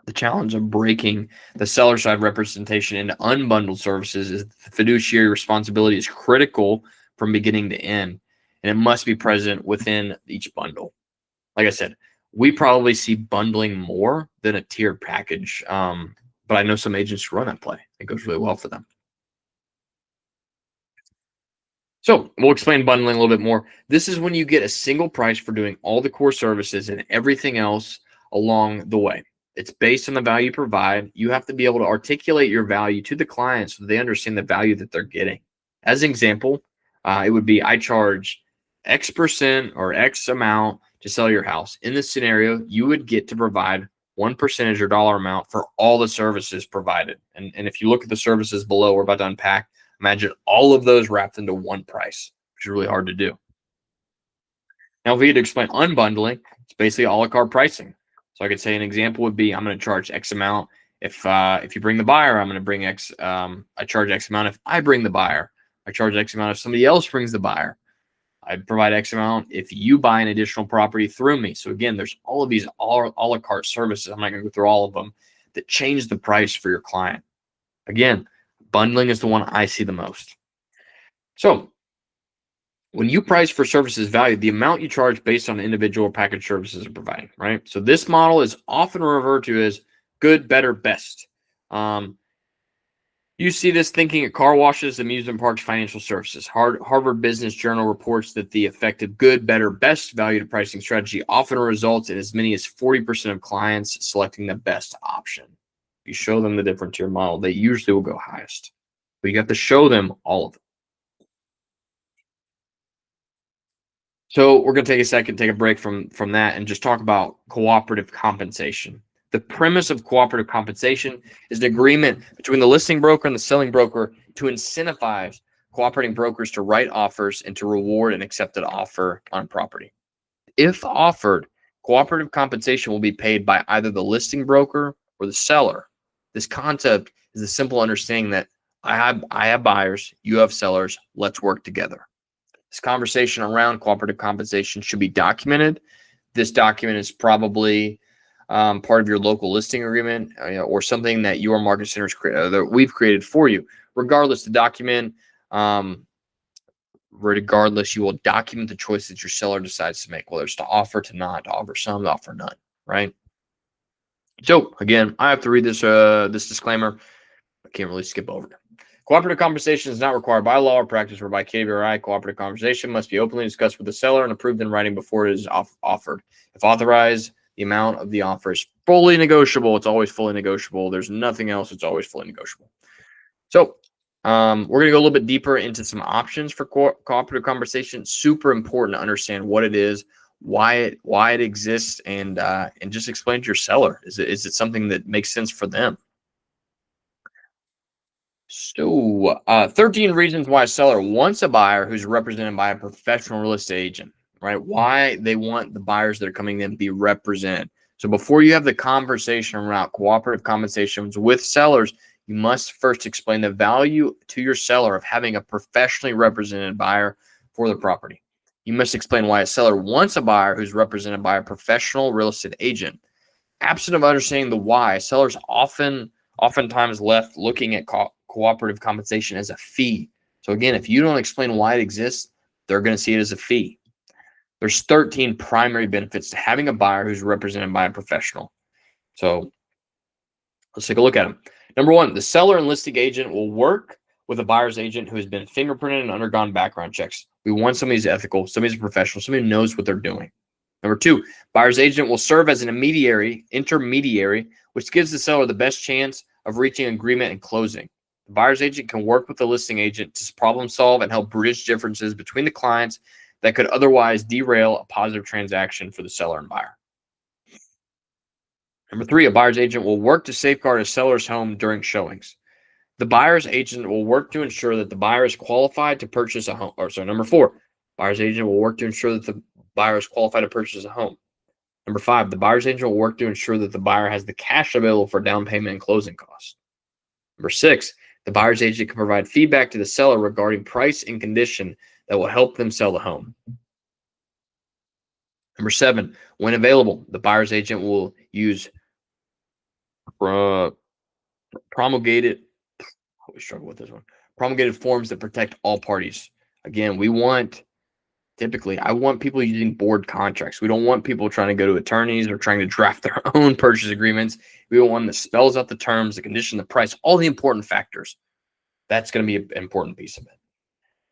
The challenge of breaking the seller side representation into unbundled services is the fiduciary responsibility is critical from beginning to end, and it must be present within each bundle. Like I said, we probably see bundling more than a tiered package, but I know some agents who run that play. It goes really well for them. So we'll explain bundling a little bit more. This is when you get a single price for doing all the core services and everything else along the way. It's based on the value you provide. You have to be able to articulate your value to the client so they understand the value that they're getting. As an example, it would be I charge X% or X amount to sell your house. In this scenario, you would get to provide 1% or dollar amount for all the services provided. And if you look at the services below, we're about to unpack. Imagine all of those wrapped into one price, which is really hard to do. Now, if we had to explain unbundling, it's basically a la carte pricing. So I could say an example would be I'm going to charge X amount. If you bring the buyer, I'm going to bring X. I charge X amount if I bring the buyer. I charge X amount if somebody else brings the buyer. I provide X amount if you buy an additional property through me. So again, there's all of these a la carte services. I'm not going to go through all of them that change the price for your client. Again, bundling is the one I see the most. So when you price for services value, the amount you charge based on individual package services are providing, right? So this model is often referred to as good, better, best. You see this thinking at car washes, amusement parks, financial services. Harvard Business Journal reports that the effective good, better, best value to pricing strategy often results in as many as 40% of clients selecting the best option. If you show them the different tier model, they usually will go highest. But you have to show them all of it. So we're going to take a second, take a break from that, and just talk about cooperative compensation. The premise of cooperative compensation is an agreement between the listing broker and the selling broker to incentivize cooperating brokers to write offers and to reward an accepted offer on property. If offered, cooperative compensation will be paid by either the listing broker or the seller. This concept is the simple understanding that I have buyers, you have sellers, let's work together. This conversation around cooperative compensation should be documented. This document is probably part of your local listing agreement or something that your market centers that we've created for you. Regardless, the document, regardless, you will document the choice that your seller decides to make, whether it's to offer, to not, to offer some, to offer none, right? So again, I have to read this disclaimer. I can't really skip over it. Cooperative conversation is not required by law or practice or by KBRI. Cooperative conversation must be openly discussed with the seller and approved in writing before it is offered. If authorized, the amount of the offer is fully negotiable. It's always fully negotiable. There's nothing else. It's always fully negotiable. So we're going to go a little bit deeper into some options for cooperative conversation. Super important to understand what it is, why it exists, and just explain to your seller. Is it something that makes sense for them? So 13 reasons why a seller wants a buyer who's represented by a professional real estate agent, right? Why they want the buyers that are coming in to be represented. So before you have the conversation around cooperative conversations with sellers, you must first explain the value to your seller of having a professionally represented buyer for the property. you must explain why a seller wants a buyer who's represented by a professional real estate agent. Absent of understanding the why, sellers oftentimes left looking at cooperative compensation as a fee. So again, if you don't explain why it exists, they're going to see it as a fee. There's 13 primary benefits to having a buyer who's represented by a professional. So let's take a look at them. Number one, the seller and listing agent will work with a buyer's agent who has been fingerprinted and undergone background checks. We want somebody who's ethical, somebody who's a professional, somebody who knows what they're doing. Number two, buyer's agent will serve as an intermediary, which gives the seller the best chance of reaching agreement and closing. The buyer's agent can work with the listing agent to problem solve and help bridge differences between the clients that could otherwise derail a positive transaction for the seller and buyer. Number three, a buyer's agent will work to safeguard a seller's home during showings. The buyer's agent will work to ensure that the buyer is qualified to purchase a home. Number four, buyer's agent will work to ensure that the buyer is qualified to purchase a home. Number five, the buyer's agent will work to ensure that the buyer has the cash available for down payment and closing costs. Number six, the buyer's agent can provide feedback to the seller regarding price and condition that will help them sell the home. Number seven, when available, the buyer's agent will use promulgated forms that protect all parties. Again, I want people using board contracts. We don't want people trying to go to attorneys or trying to draft their own purchase agreements. We want one that spells out the terms, the condition, the price, all the important factors. That's going to be an important piece of it.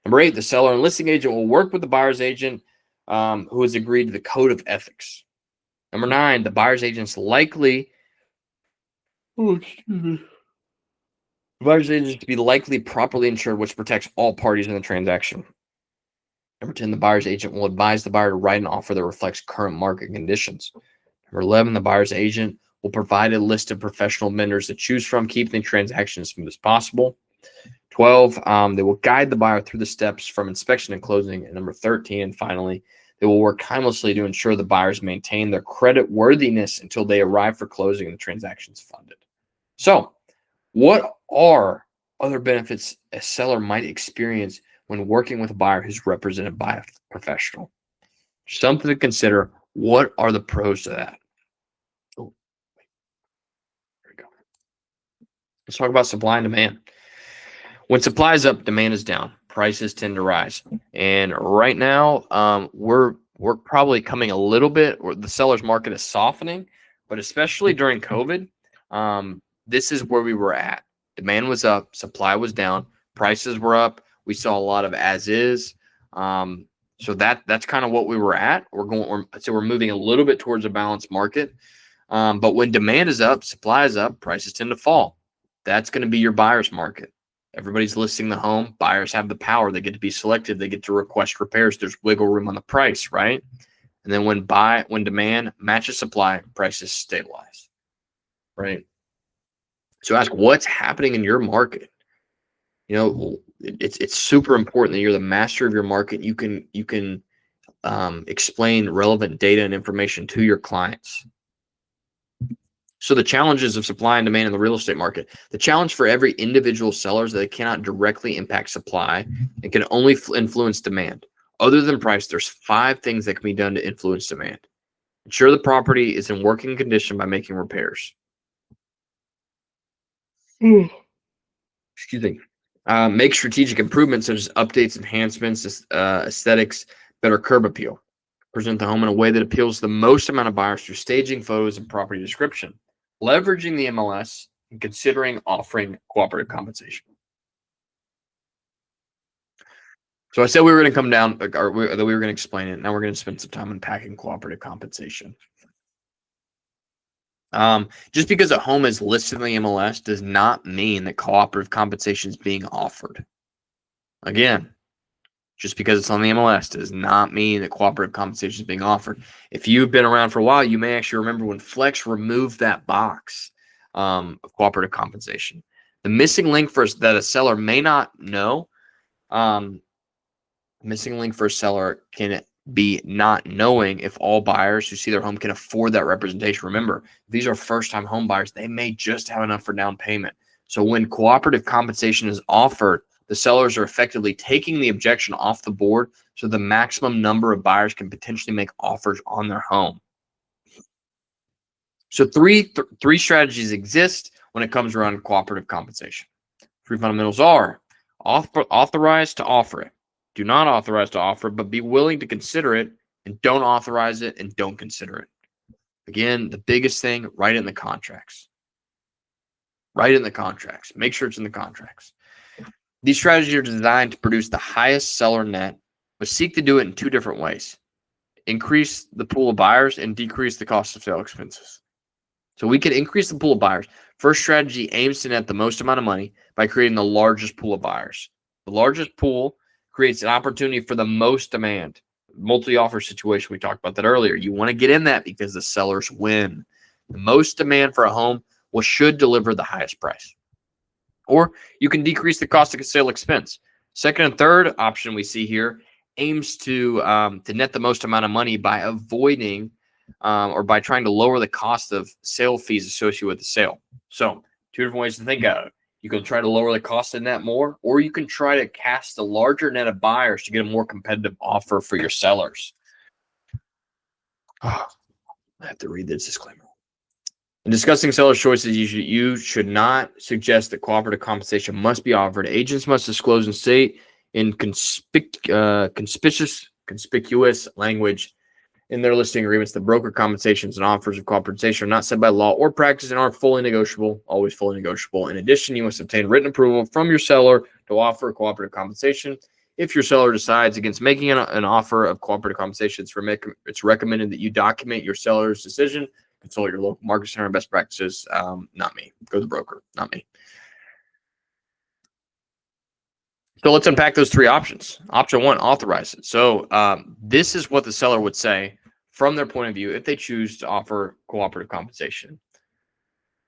Number eight, the seller and listing agent will work with the buyer's agent who has agreed to the code of ethics. Number nine, the buyer's agent's likely to be likely properly insured, which protects all parties in the transaction. Number 10, the buyer's agent will advise the buyer to write an offer that reflects current market conditions. Number 11, the buyer's agent will provide a list of professional vendors to choose from, keeping the transaction as smooth as possible. 12, they will guide the buyer through the steps from inspection and closing. And number 13, and finally, they will work tirelessly to ensure the buyers maintain their credit worthiness until they arrive for closing and the transaction is funded. So, what are other benefits a seller might experience when working with a buyer who's represented by a professional? Something to consider. What are the pros to that? Oh, there we go. Let's talk about supply and demand. When supply is up, demand is down. Prices tend to rise. And right now, we're probably coming a little bit, or the seller's market is softening, but especially during COVID, this is where we were at. Demand was up, supply was down, prices were up. We saw a lot of as is. So that's kind of what we were at. We're moving a little bit towards a balanced market. But when demand is up, supply is up, prices tend to fall. That's going to be your buyer's market. Everybody's listing the home. Buyers have the power. They get to be selective. They get to request repairs. There's wiggle room on the price, right? And then when demand matches supply, prices stabilize, right? So ask what's happening in your market. You know, it's super important that you're the master of your market. You can explain relevant data and information to your clients. So the challenges of supply and demand in the real estate market. The challenge for every individual seller is that they cannot directly impact supply and can only influence demand. Other than price, there's 5 things that can be done to influence demand. Ensure the property is in working condition by making repairs. Excuse me. Make strategic improvements such as updates, enhancements, aesthetics, better curb appeal. Present the home in a way that appeals to the most amount of buyers through staging, photos, and property description. Leveraging the MLS and considering offering cooperative compensation. So I said we were going to come down, or that we were going to explain it. Now we're going to spend some time unpacking cooperative compensation. Just because a home is listed in the MLS does not mean that cooperative compensation is being offered. Again, just because it's on the MLS does not mean that cooperative compensation is being offered. If you've been around for a while, you may actually remember when Flex removed that box of cooperative compensation. The missing link that a seller may not know, missing link for a seller can be not knowing if all buyers who see their home can afford that representation. Remember, if these are first-time home buyers, they may just have enough for down payment. So when cooperative compensation is offered, the sellers are effectively taking the objection off the board so the maximum number of buyers can potentially make offers on their home. So three strategies exist when it comes around cooperative compensation. Three fundamentals are authorize to offer it, do not authorize to offer it, but be willing to consider it, and don't authorize it and don't consider it. Again, the biggest thing, write it in the contracts. Write it in the contracts. Make sure it's in the contracts. These strategies are designed to produce the highest seller net, but seek to do it in two different ways. Increase the pool of buyers and decrease the cost of sale expenses. So we can increase the pool of buyers. First strategy aims to net the most amount of money by creating the largest pool of buyers. The largest pool creates an opportunity for the most demand. Multi-offer situation, we talked about that earlier. You want to get in that because the sellers win. The most demand for a home should deliver the highest price. Or you can decrease the cost of sale expense. Second and third option we see here aims to net the most amount of money by avoiding or by trying to lower the cost of sale fees associated with the sale. So two different ways to think of it. You can try to lower the cost of net more, or you can try to cast a larger net of buyers to get a more competitive offer for your sellers. I have to read this disclaimer. In discussing seller's choices, you should not suggest that cooperative compensation must be offered. Agents must disclose and state in conspicuous language in their listing agreements that broker compensations and offers of compensation are not set by law or practice and are fully negotiable, always fully negotiable. In addition, you must obtain written approval from your seller to offer cooperative compensation. If your seller decides against making an offer of cooperative compensation, it's recommended that you document your seller's decision. Consult your local market center and best practices. Not me. Go to the broker, not me. So let's unpack those three options. Option one, authorize it. So this is what the seller would say from their point of view if they choose to offer cooperative compensation.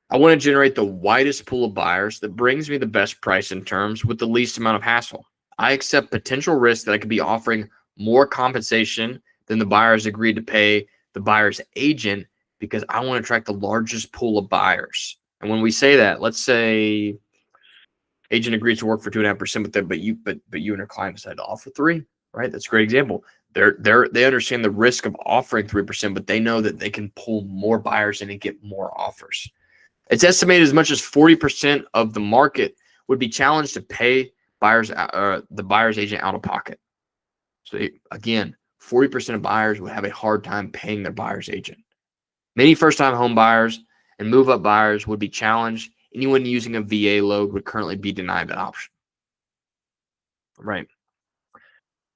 I want to generate the widest pool of buyers that brings me the best price and terms with the least amount of hassle. I accept potential risk that I could be offering more compensation than the buyers agreed to pay the buyer's agent because I want to attract the largest pool of buyers. And when we say that, let's say agent agrees to work for 2.5% with them, but you and your client decide to offer 3%, right? That's a great example. They understand the risk of offering 3%, but they know that they can pull more buyers in and get more offers. It's estimated as much as 40% of the market would be challenged to pay the buyer's agent out of pocket. So again, 40% of buyers would have a hard time paying their buyer's agent. Many first-time home buyers and move-up buyers would be challenged. Anyone using a VA load would currently be denied that option. Right.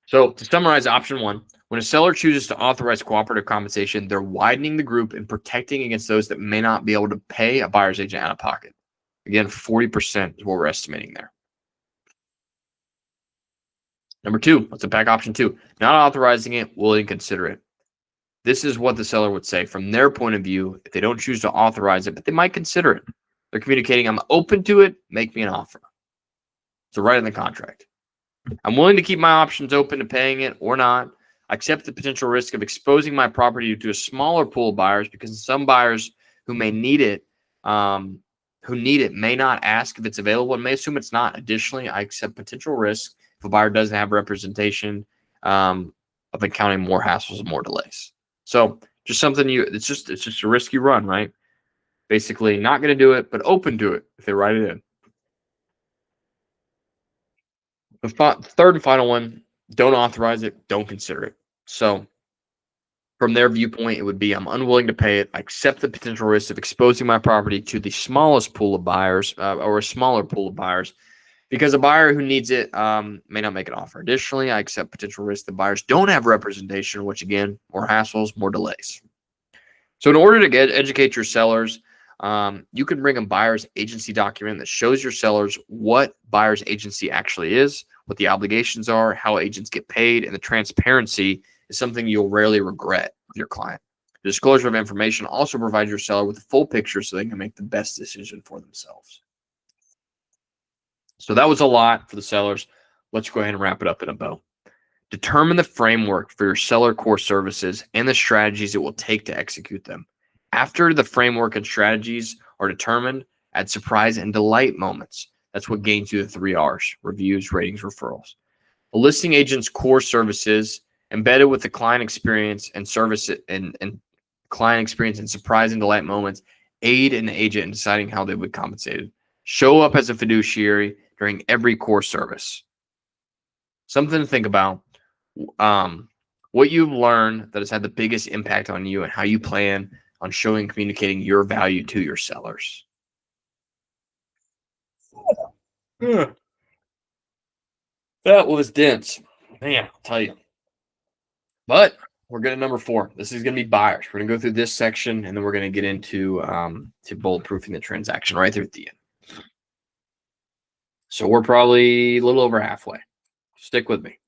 So to summarize option one, when a seller chooses to authorize cooperative compensation, they're widening the group and protecting against those that may not be able to pay a buyer's agent out of pocket. Again, 40% is what we're estimating there. Number two, let's unpack option two. Not authorizing it, willing to consider it. This is what the seller would say from their point of view if they don't choose to authorize it, but they might consider it. They're communicating, I'm open to it, make me an offer. So write in the contract. I'm willing to keep my options open to paying it or not. I accept the potential risk of exposing my property to a smaller pool of buyers because some buyers who may need it, may not ask if it's available and may assume it's not. Additionally, I accept potential risk if a buyer doesn't have representation of encountering more hassles and more delays. So just something it's just a risk you run, right? Basically not going to do it, but open to it if they write it in. The third and final one, don't authorize it, don't consider it. So from their viewpoint, it would be, I'm unwilling to pay it. I accept the potential risk of exposing my property to the smallest pool of buyers or a smaller pool of buyers because a buyer who needs it may not make an offer. Additionally, I accept potential risk that buyers don't have representation, which again, more hassles, more delays. So in order to educate your sellers, you can bring a buyer's agency document that shows your sellers what buyer's agency actually is, what the obligations are, how agents get paid, and the transparency is something you'll rarely regret with your client. The disclosure of information also provides your seller with a full picture so they can make the best decision for themselves. So that was a lot for the sellers. Let's go ahead and wrap it up in a bow. Determine the framework for your seller core services and the strategies it will take to execute them. After the framework and strategies are determined, add surprise and delight moments That's what gains you the 3 R's: reviews, ratings, referrals. A listing agent's core services embedded with the client experience and service and client experience and surprise and delight moments aid an agent in deciding how they would be compensated. Show up as a fiduciary during every core service. Something to think about. What you've learned that has had the biggest impact on you and how you plan on showing and communicating your value to your sellers. Yeah. That was dense. Man, I'll tell you. But we're good at number 4. This is going to be buyers. We're going to go through this section, and then we're going to get into to bulletproofing the transaction right there at the end. So we're probably a little over halfway. Stick with me.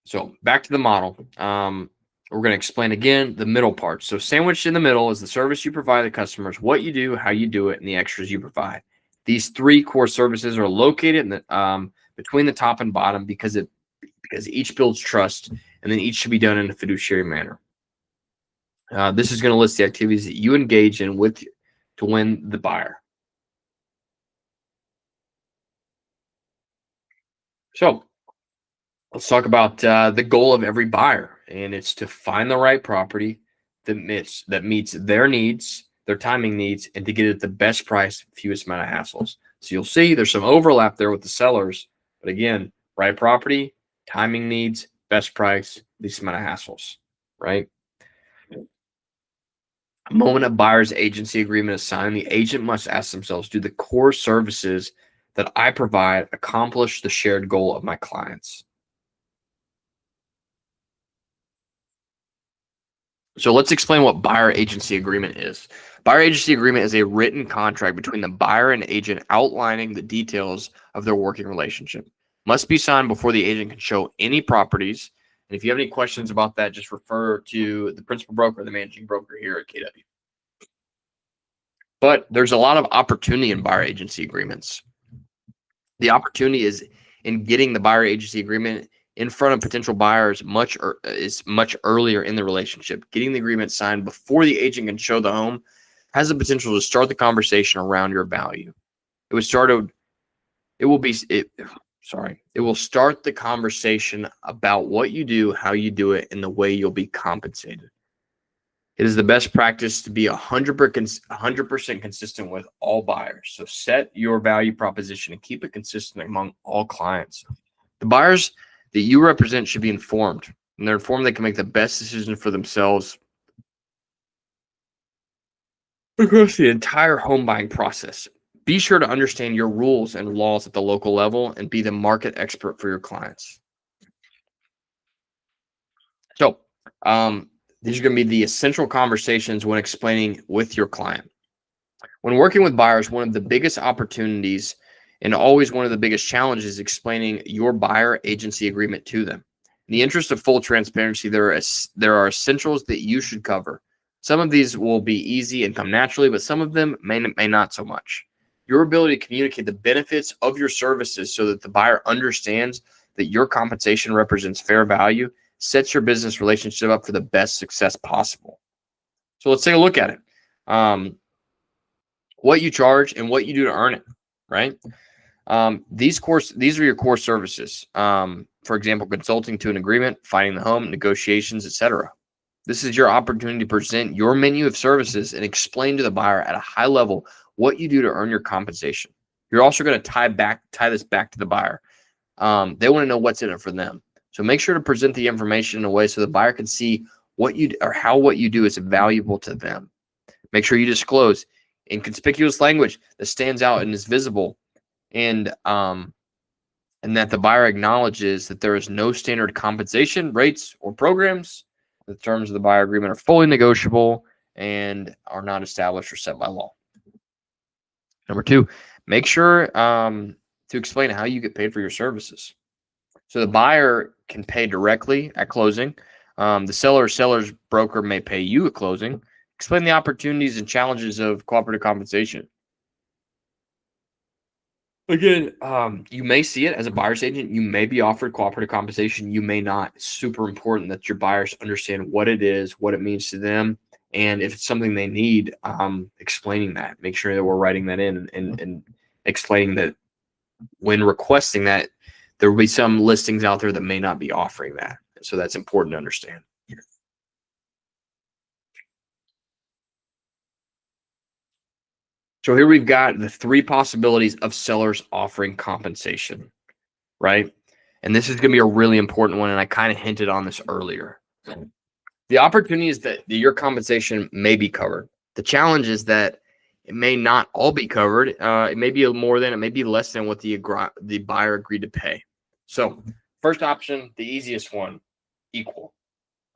So back to the model. We're going to explain again the middle part. So sandwiched in the middle is the service you provide the customers, what you do, how you do it, and the extras you provide. These 3 core services are located in the, between the top and bottom because each builds trust, and then each should be done in a fiduciary manner. This is going to list the activities that you engage in to win the buyer. So let's talk about the goal of every buyer, and it's to find the right property that meets their needs, their timing needs, and to get it at the best price, fewest amount of hassles. So you'll see there's some overlap there with the sellers, but again, right property, timing needs, best price, least amount of hassles, right? A moment a buyer's agency agreement is signed, the agent must ask themselves, do the core services that I provide accomplish the shared goal of my clients? So let's explain what buyer agency agreement is. Buyer agency agreement is a written contract between the buyer and agent outlining the details of their working relationship. Must be signed before the agent can show any properties. And if you have any questions about that, just refer to the principal broker, the managing broker here at KW. But there's a lot of opportunity in buyer agency agreements. The opportunity is in getting the buyer agency agreement in front of potential buyers much earlier in the relationship. Getting the agreement signed before the agent can show the home has the potential to start the conversation around your value. It will start the conversation about what you do, how you do it, and the way you'll be compensated. It is the best practice to be 100% consistent with all buyers. So set your value proposition and keep it consistent among all clients. The buyers that you represent should be informed, and they're informed they can make the best decision for themselves across the entire home buying process. Be sure to understand your rules and laws at the local level and be the market expert for your clients. So, these are going to be the essential conversations when explaining with your client. When working with buyers, one of the biggest opportunities and always one of the biggest challenges is explaining your buyer agency agreement to them. In the interest of full transparency, there are essentials that you should cover. Some of these will be easy and come naturally, but some of them may not so much. Your ability to communicate the benefits of your services so that the buyer understands that your compensation represents fair value sets your business relationship up for the best success possible. So let's take a look at it. What you charge and what you do to earn it, right? These are your core services. For example, consulting to an agreement, finding the home, negotiations, etc. This is your opportunity to present your menu of services and explain to the buyer at a high level what you do to earn your compensation. You're also going to tie this back to the buyer. They want to know what's in it for them. So make sure to present the information in a way so the buyer can see what you do is valuable to them. Make sure you disclose in conspicuous language that stands out and is visible, and that the buyer acknowledges that there is no standard compensation rates or programs. The terms of the buyer agreement are fully negotiable and are not established or set by law. Number 2, make sure to explain how you get paid for your services. So the buyer can pay directly at closing. The seller's broker may pay you at closing. Explain the opportunities and challenges of cooperative compensation. Again, you may see it as a buyer's agent. You may be offered cooperative compensation. You may not. It's super important that your buyers understand what it is, what it means to them, and if it's something they need, explaining that. Make sure that we're writing that in and explaining that when requesting that, there will be some listings out there that may not be offering that. So that's important to understand. So here we've got the three possibilities of sellers offering compensation, right? And this is going to be a really important one. And I kind of hinted on this earlier. The opportunity is that your compensation may be covered. The challenge is that it may not all be covered. It may be more than, it may be less than what the buyer agreed to pay. So first option, the easiest one, equal.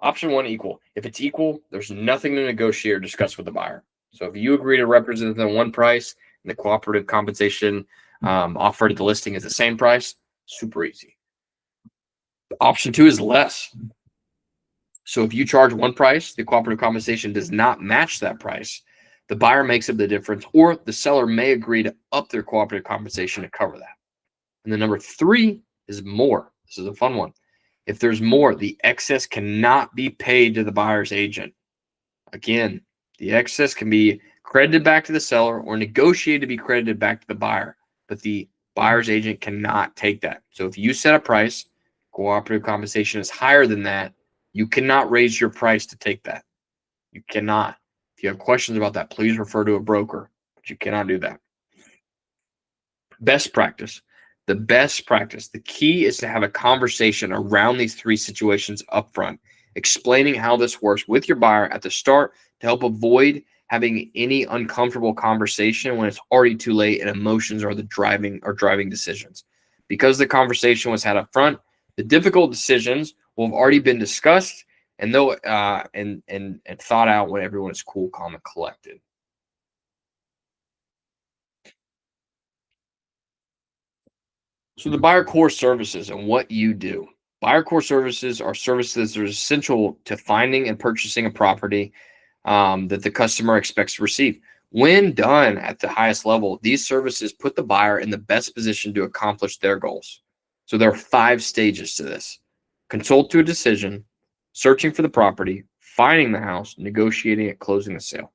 Option one, equal. If it's equal, there's nothing to negotiate or discuss with the buyer. So if you agree to represent them one price and the cooperative compensation offered at the listing is the same price, super easy. Option two is less. So if you charge one price, the cooperative compensation does not match that price, the buyer makes up the difference, or the seller may agree to up their cooperative compensation to cover that. And then number three is more. This is a fun one. If there's more, the excess cannot be paid to the buyer's agent. Again, the excess can be credited back to the seller or negotiated to be credited back to the buyer, but the buyer's agent cannot take that. So if you set a price, cooperative compensation is higher than that, you cannot raise your price to take that. You cannot. If you have questions about that, please refer to a broker, but you cannot do that. Best practice. The best practice. The key is to have a conversation around these three situations up front, explaining how this works with your buyer at the start to help avoid having any uncomfortable conversation when it's already too late and emotions are the driving decisions. Because the conversation was had up front, the difficult decisions will have already been discussed and thought out when everyone is cool, calm, and collected. So the buyer core services and what you do. Buyer core services are services that are essential to finding and purchasing a property that the customer expects to receive. When done at the highest level, these services put the buyer in the best position to accomplish their goals. So there are 5 stages to this: consult to a decision, searching for the property, finding the house, negotiating it, closing the sale.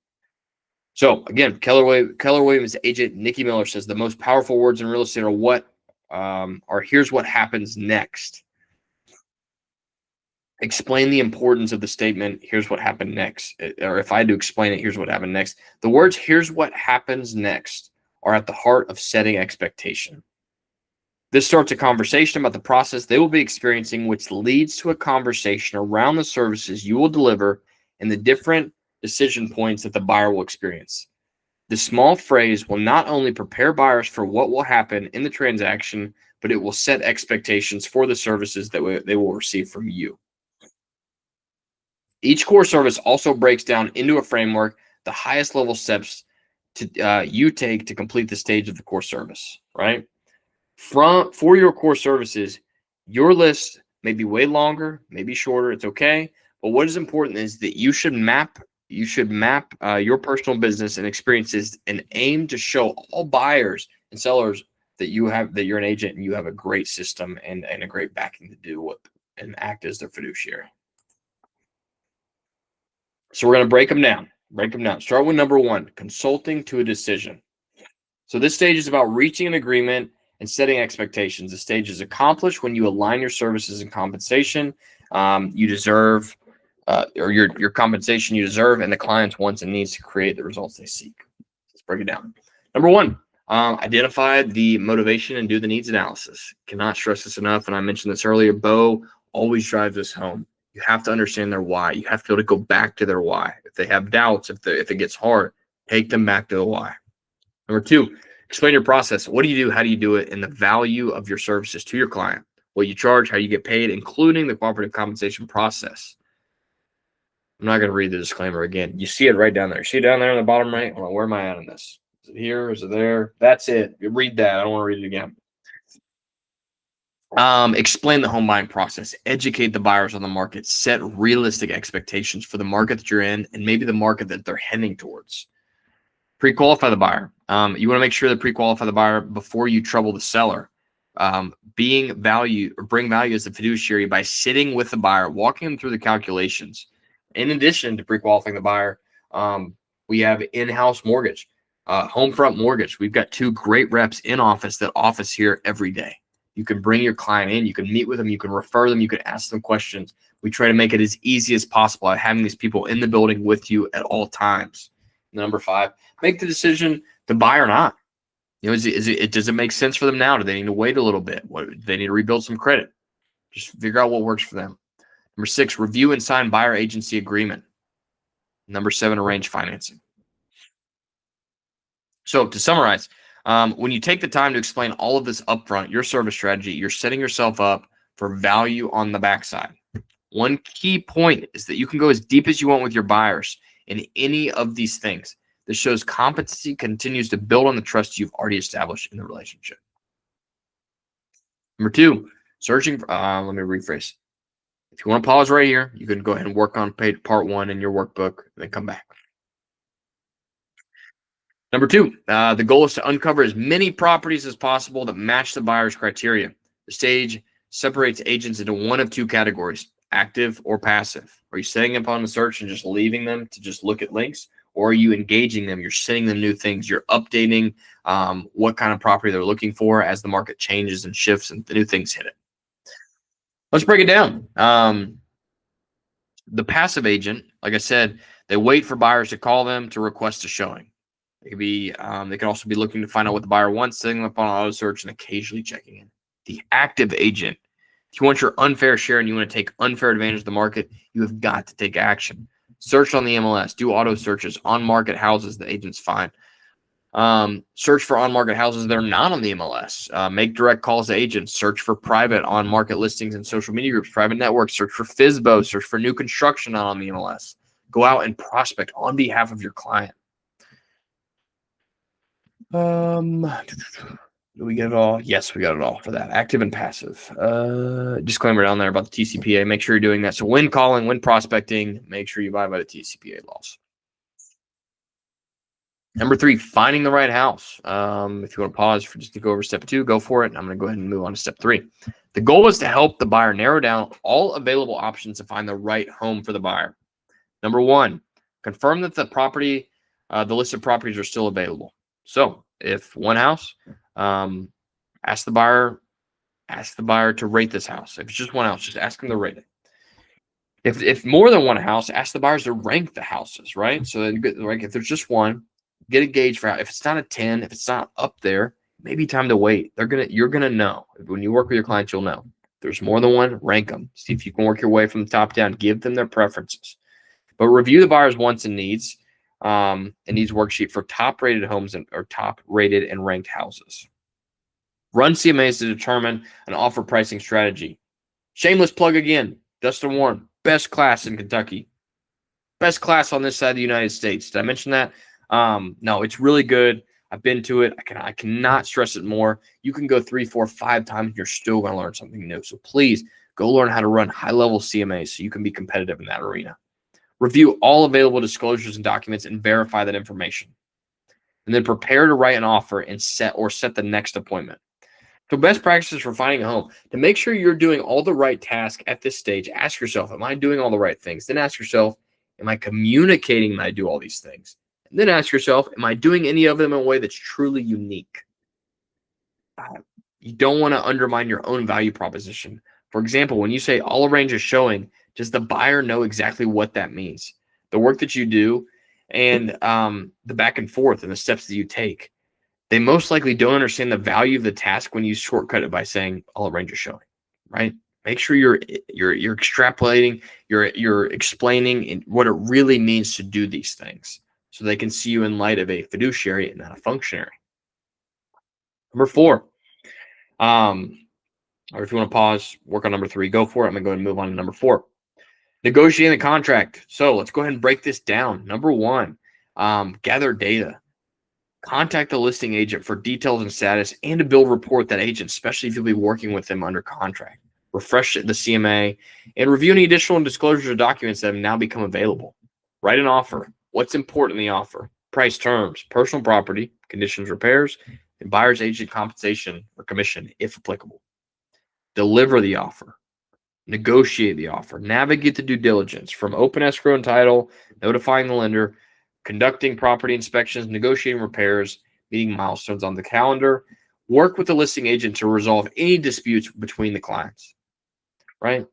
So again, Keller Williams agent Nikki Miller says the most powerful words in real estate are here's what happens next. Explain the importance of the statement, here's what happened next. Or if I had to explain it, here's what happened next. The words, here's what happens next, are at the heart of setting expectation. This starts a conversation about the process they will be experiencing, which leads to a conversation around the services you will deliver and the different decision points that the buyer will experience. The small phrase will not only prepare buyers for what will happen in the transaction, but it will set expectations for the services that they will receive from you. Each core service also breaks down into a framework the highest level steps you take to complete the stage of the core service, right? For your core services, your list may be way longer, maybe shorter, it's okay. But what is important is that you should map your personal business and experiences and aim to show all buyers and sellers that you're an agent and you have a great system and a great backing to do what and act as their fiduciary. So we're going to break them down. Start with number 1, consulting to a decision. So this stage is about reaching an agreement and setting expectations. The stage is accomplished when you align your services and compensation you deserve, or your compensation you deserve, and the client's wants and needs to create the results they seek. Let's break it down. Number 1, identify the motivation and do the needs analysis. Cannot stress this enough, and I mentioned this earlier. Bo always drives this home. You have to understand their why. You have to be able to go back to their why. If they have doubts, if it gets hard, take them back to the why. Number 2, explain your process. What do you do? How do you do it? And the value of your services to your client. What you charge, how you get paid, including the cooperative compensation process. I'm not going to read the disclaimer again. You see it right down there. You see it down there on the bottom right? Well, where am I at on this? Is it here? Is it there? That's it. You read that. I don't want to read it again. Explain the home buying process. Educate the buyers on the market. Set realistic expectations for the market that you're in and maybe the market that they're heading towards. Pre-qualify the buyer. You want to make sure that pre-qualify the buyer before you trouble the seller. Bring value as a fiduciary by sitting with the buyer, walking them through the calculations. In addition to pre-qualifying the buyer, we have in-house mortgage. Homefront Mortgage. We've got two great reps in office that office here every day. You can bring your client in, you can meet with them, you can refer them, you can ask them questions. We try to make it as easy as possible by having these people in the building with you at all times. Number 5, make the decision to buy or not. Does it make sense for them now? Do they need to wait a little bit? What, do they need to rebuild some credit? Just figure out what works for them. Number 6, review and sign buyer agency agreement. Number 7, arrange financing. So to summarize, when you take the time to explain all of this upfront, your service strategy, you're setting yourself up for value on the backside. One key point is that you can go as deep as you want with your buyers in any of these things. This shows competency continues to build on the trust you've already established in the relationship. Number 2, searching for, let me rephrase. If you want to pause right here, you can go ahead and work on part 1 in your workbook, and then come back. Number 2, the goal is to uncover as many properties as possible that match the buyer's criteria. The stage separates agents into one of 2 categories, active or passive. Are you setting up on the search and just leaving them to just look at links? Or are you engaging them? You're sending them new things. You're updating what kind of property they're looking for as the market changes and shifts and the new things hit it. Let's break it down. The passive agent, like I said, they wait for buyers to call them to request a showing. They could also be looking to find out what the buyer wants, setting them up on auto search and occasionally checking in. The active agent, if you want your unfair share and you want to take unfair advantage of the market, you have got to take action. Search on the MLS, do auto searches on market houses the agents find. Search for on-market houses that are not on the MLS. Make direct calls to agents. Search for private on-market listings in social media groups, private networks. Search for FSBO. Search for new construction not on the MLS. Go out and prospect on behalf of your client. Do we get it all? Yes, we got it all for that. Active and passive. Disclaimer down there about the TCPA. Make sure you're doing that. So when calling, when prospecting, make sure you abide by the TCPA laws. Number 3, finding the right house. If you want to pause for just to go over step 2, go for it. I'm going to go ahead and move on to step 3. The goal is to help the buyer narrow down all available options to find the right home for the buyer. Number 1, confirm that the property, the list of properties are still available. So if one house, ask the buyer to rate this house. If it's just one house, just ask them to rate it. If more than one house, ask the buyers to rank the houses, right? So then, like, if there's just one, get a gauge for if it's not a 10, if it's not up there, maybe time to wait. You're gonna know when you work with your clients. You'll know. If there's more than one, rank them. See if you can work your way from the top down. Give them their preferences, but review the buyer's wants and needs. And needs worksheet for top rated homes or top rated and ranked houses. Run CMAs to determine an offer pricing strategy. Shameless plug again. Dustin Warren, best class in Kentucky, best class on this side of the United States. Did I mention that? No, it's really good. I've been to it. I cannot stress it more. You can go 3, 4, 5 times and you're still going to learn something new. So please go learn how to run high-level CMAs so you can be competitive in that arena. Review all available disclosures and documents and verify that information. And then prepare to write an offer and set the next appointment. So best practices for finding a home. To make sure you're doing all the right tasks at this stage, ask yourself, am I doing all the right things? Then ask yourself, am I communicating that I do all these things? And then ask yourself, am I doing any of them in a way that's truly unique? You don't want to undermine your own value proposition. For example, when you say I'll arrange a showing, does the buyer know exactly what that means? The work that you do and the back and forth and the steps that you take, they most likely don't understand the value of the task when you shortcut it by saying, I'll arrange a showing, right? Make sure you're extrapolating, you're explaining what it really means to do these things so they can see you in light of a fiduciary and not a functionary. Number 4, or if you want to pause, work on number 3, go for it. I'm going to go ahead and move on to number 4. Negotiating the contract. So let's go ahead and break this down. Number 1, gather data. Contact the listing agent for details and status and to build rapport with that agent, especially if you'll be working with them under contract. Refresh the CMA and review any additional disclosures or documents that have now become available. Write an offer. What's important in the offer? Price, terms, personal property, conditions, repairs, and buyer's agent compensation or commission, if applicable. Deliver the offer. Negotiate the offer. Navigate the due diligence from open escrow and title, notifying the lender, conducting property inspections, negotiating repairs, meeting milestones on the calendar, work with the listing agent to resolve any disputes between the clients, right?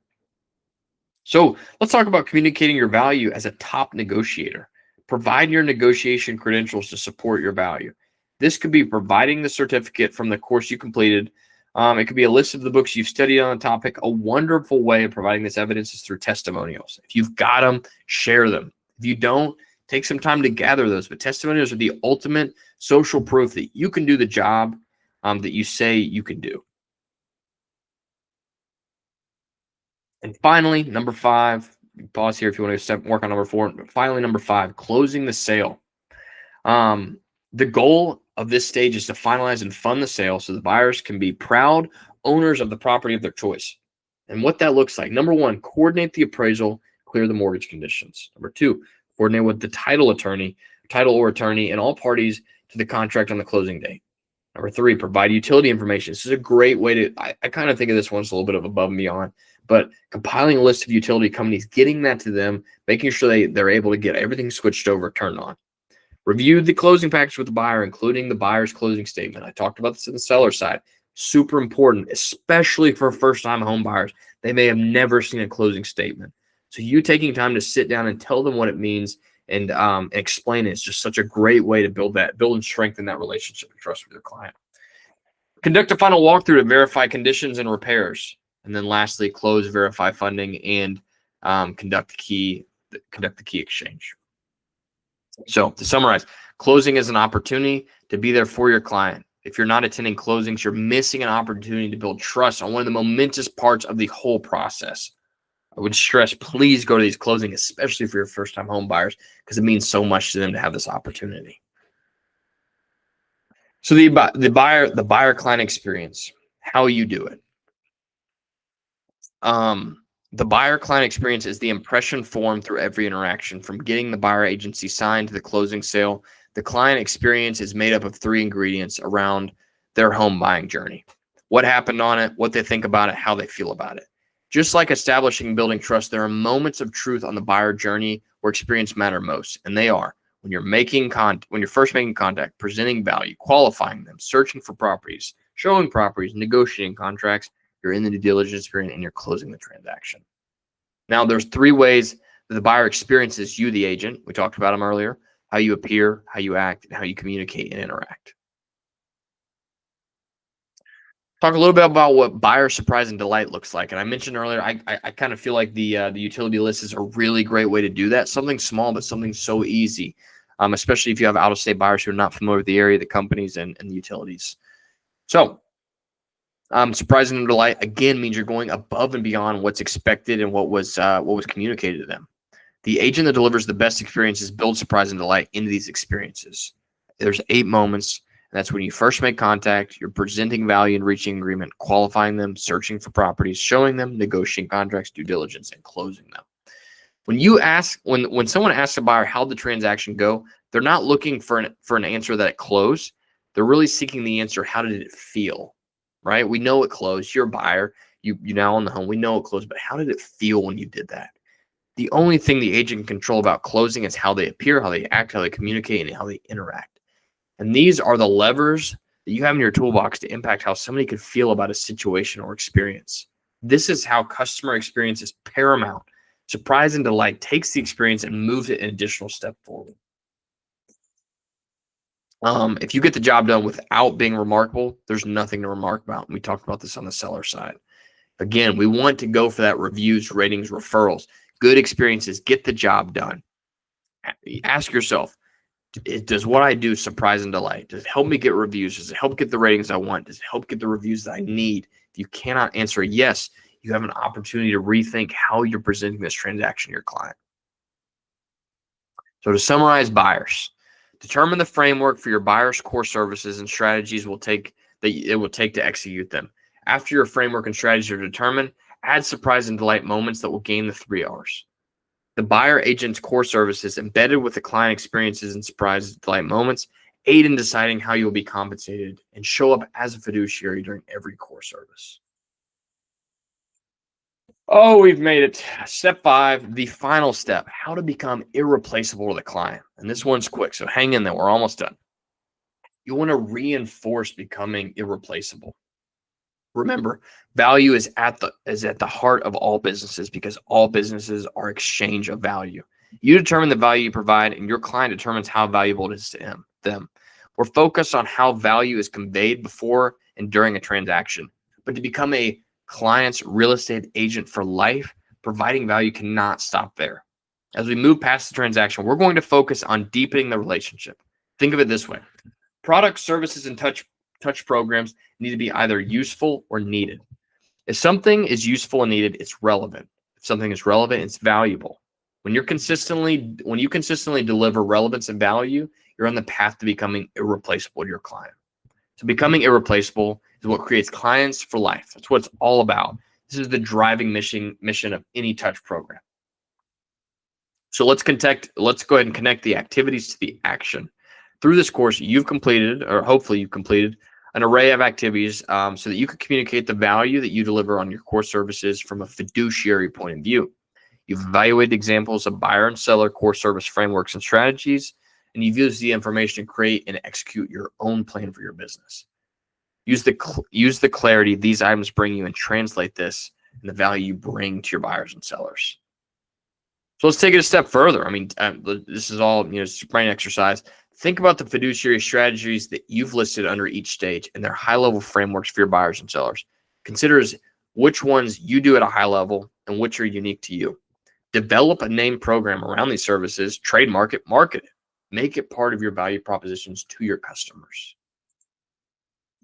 So let's talk about communicating your value as a top negotiator. Provide your negotiation credentials to support your value. This could be providing the certificate from the course you completed. It could be a list of the books you've studied on a topic. A wonderful way of providing this evidence is through testimonials. If you've got them, share them. If you don't, take some time to gather those. But testimonials are the ultimate social proof that you can do the job that you say you can do. And finally, number 5, pause here if you want to work on number 4. Finally, number 5, closing the sale. The goal of this stage is to finalize and fund the sale so the buyers can be proud owners of the property of their choice. And what that looks like: number 1, coordinate the appraisal, clear the mortgage conditions. Number 2, coordinate with the title or attorney, and all parties to the contract on the closing date. Number 3, provide utility information. This is a great way to, I kind of think of this one's a little bit of above and beyond, but compiling a list of utility companies, getting that to them, making sure they're able to get everything switched over, turned on. Review the closing package with the buyer, including the buyer's closing statement. I talked about this in the seller side. Super important, especially for first-time home buyers. They may have never seen a closing statement. So you taking time to sit down and tell them what it means and explain it is just such a great way to build and strengthen that relationship and trust with your client. Conduct a final walkthrough to verify conditions and repairs. And then lastly, close, verify funding, and conduct the key exchange. So to summarize, closing is an opportunity to be there for your client. If you're not attending closings, you're missing an opportunity to build trust on one of the momentous parts of the whole process. I would stress, please go to these closings, especially for your first-time home buyers, because it means so much to them to have this opportunity. So the buyer client experience, how you do it. The buyer client experience is the impression formed through every interaction, from getting the buyer agency signed to the closing sale. The client experience is made up of 3 ingredients around their home buying journey: what happened on it, what they think about it, how they feel about it. Just like establishing and building trust, there are moments of truth on the buyer journey where experience matter most, and they are when you're first making contact, presenting value, qualifying them, searching for properties, showing properties, negotiating contracts. You're in the due diligence period, and you're closing the transaction. Now, there's 3 ways that the buyer experiences you, the agent. We talked about them earlier: how you appear, how you act, and how you communicate and interact. Talk a little bit about what buyer surprise and delight looks like. And I mentioned earlier, I kind of feel like the utility list is a really great way to do that. Something small, but something so easy, especially if you have out-of-state buyers who are not familiar with the area, the companies, and the utilities. So surprise and delight, again, means you're going above and beyond what's expected and what was communicated to them. The agent that delivers the best experiences builds surprise and delight into these experiences. There's 8 moments. And that's when you first make contact, you're presenting value and reaching agreement, qualifying them, searching for properties, showing them, negotiating contracts, due diligence, and closing them. When someone asks a buyer how the transaction go, they're not looking for an answer that it closed. They're really seeking the answer: how did it feel? Right? We know it closed. You're a buyer. You now own the home. We know it closed, but how did it feel when you did that? The only thing the agent can control about closing is how they appear, how they act, how they communicate, and how they interact. And these are the levers that you have in your toolbox to impact how somebody could feel about a situation or experience. This is how customer experience is paramount. Surprise and delight takes the experience and moves it an additional step forward. If you get the job done without being remarkable, there's nothing to remark about. And we talked about this on the seller side. Again, we want to go for that: reviews, ratings, referrals, good experiences. Get the job done. Ask yourself, does what I do surprise and delight? Does it help me get reviews? Does it help get the ratings I want? Does it help get the reviews that I need? If you cannot answer yes, you have an opportunity to rethink how you're presenting this transaction to your client. So to summarize, buyers, determine the framework for your buyer's core services and strategies it will take to execute them. After your framework and strategies are determined, add surprise and delight moments that will gain the 3 R's. The buyer agent's core services, embedded with the client experiences and surprise and delight moments, aid in deciding how you will be compensated and show up as a fiduciary during every core service. Oh, we've made it. Step 5, the final step, how to become irreplaceable to the client. And this one's quick, so hang in there. We're almost done. You want to reinforce becoming irreplaceable. Remember, value is at the heart of all businesses because all businesses are exchange of value. You determine the value you provide, and your client determines how valuable it is to them. We're focused on how value is conveyed before and during a transaction. But to become a client's real estate agent for life, providing value cannot stop there. As we move past the transaction, we're going to focus on deepening the relationship. Think of it this way: products, services, and touch programs need to be either useful or needed. If something is useful and needed, it's relevant. If something is relevant, it's valuable. When you consistently deliver relevance and value, you're on the path to becoming irreplaceable to your client. So becoming irreplaceable is what creates clients for life. That's what it's all about. This is the driving mission of any touch program. So let's go ahead and connect the activities to the action. Through this course, you've completed, or hopefully you've completed, an array of activities so that you can communicate the value that you deliver on your core services from a fiduciary point of view. You've evaluated examples of buyer and seller core service frameworks and strategies, and you've used the information to create and execute your own plan for your business. Use the clarity these items bring you and translate this and the value you bring to your buyers and sellers. So let's take it a step further. I mean, this is all, it's brain exercise. Think about the fiduciary strategies that you've listed under each stage and their high-level frameworks for your buyers and sellers. Consider which ones you do at a high level and which are unique to you. Develop a name program around these services, trademark it, market it. Make it part of your value propositions to your customers.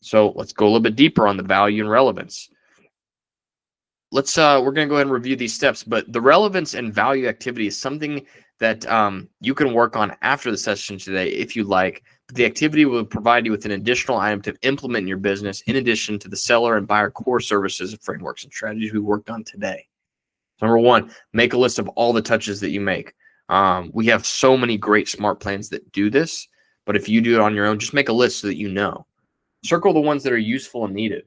So let's go a little bit deeper on the value and relevance. We're going to go ahead and review these steps, but the relevance and value activity is something that you can work on after the session today if you like. The activity will provide you with an additional item to implement in your business in addition to the seller and buyer core services, frameworks, and strategies we worked on today. Number 1, make a list of all the touches that you make. We have so many great smart plans that do this, but if you do it on your own, just make a list so that you know. Circle the ones that are useful and needed.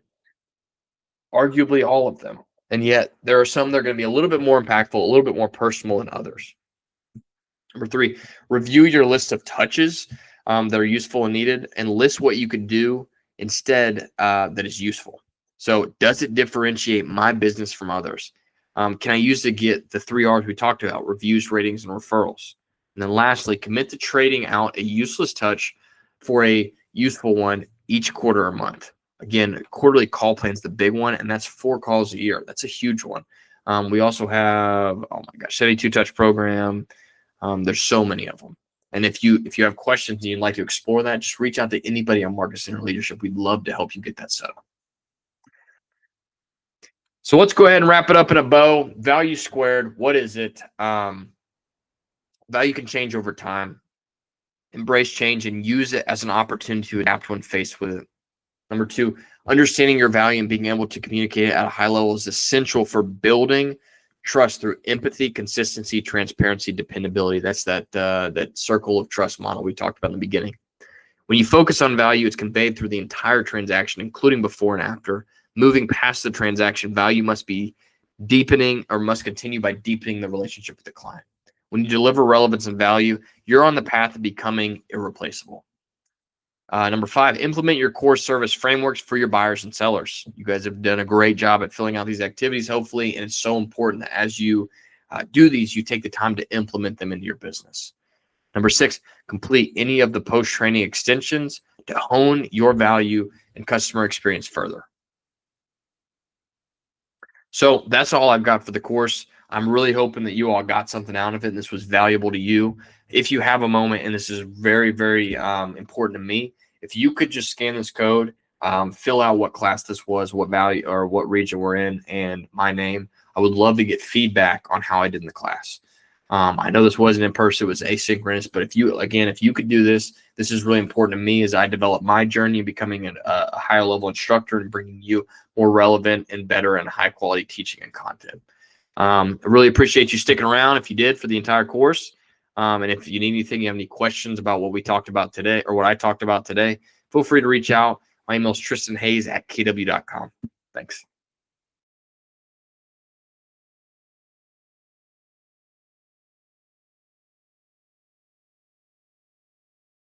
Arguably all of them. And yet there are some that are going to be a little bit more impactful, a little bit more personal than others. Number 3, review your list of touches that are useful and needed and list what you could do instead that is useful. So does it differentiate my business from others? Can I use to get the 3 R's we talked about: reviews, ratings, and referrals? And then lastly, commit to trading out a useless touch for a useful one each quarter or month. Again, quarterly call plan is the big one, and that's 4 calls a year. That's a huge one. We also have, 72 touch program. There's so many of them. And if you have questions and you'd like to explore that, just reach out to anybody on Market Center Leadership. We'd love to help you get that set up. So let's go ahead and wrap it up in a bow. Value squared, what is it? Value can change over time. Embrace change and use it as an opportunity to adapt when faced with it. Number 2, understanding your value and being able to communicate it at a high level is essential for building trust through empathy, consistency, transparency, dependability. That's that circle of trust model we talked about in the beginning. When you focus on value, it's conveyed through the entire transaction, including before and after. Moving past the transaction, value must continue by deepening the relationship with the client. When you deliver relevance and value, you're on the path of becoming irreplaceable. Number 5, implement your core service frameworks for your buyers and sellers. You guys have done a great job at filling out these activities, hopefully, and it's so important that as you do these, you take the time to implement them into your business. Number 6, complete any of the post-training extensions to hone your value and customer experience further. So that's all I've got for the course. I'm really hoping that you all got something out of it and this was valuable to you. If you have a moment, and this is very, very important to me, if you could just scan this code, fill out what class this was, what value or what region we're in, and my name, I would love to get feedback on how I did in the class. I know this wasn't in person, it was asynchronous, but if you could do this, this is really important to me as I develop my journey of becoming a higher level instructor and bringing you more relevant and better and high quality teaching and content. I really appreciate you sticking around if you did for the entire course. And if you need anything, you have any questions about what we talked about today or what I talked about today, feel free to reach out. My email is tristanhayes@kw.com.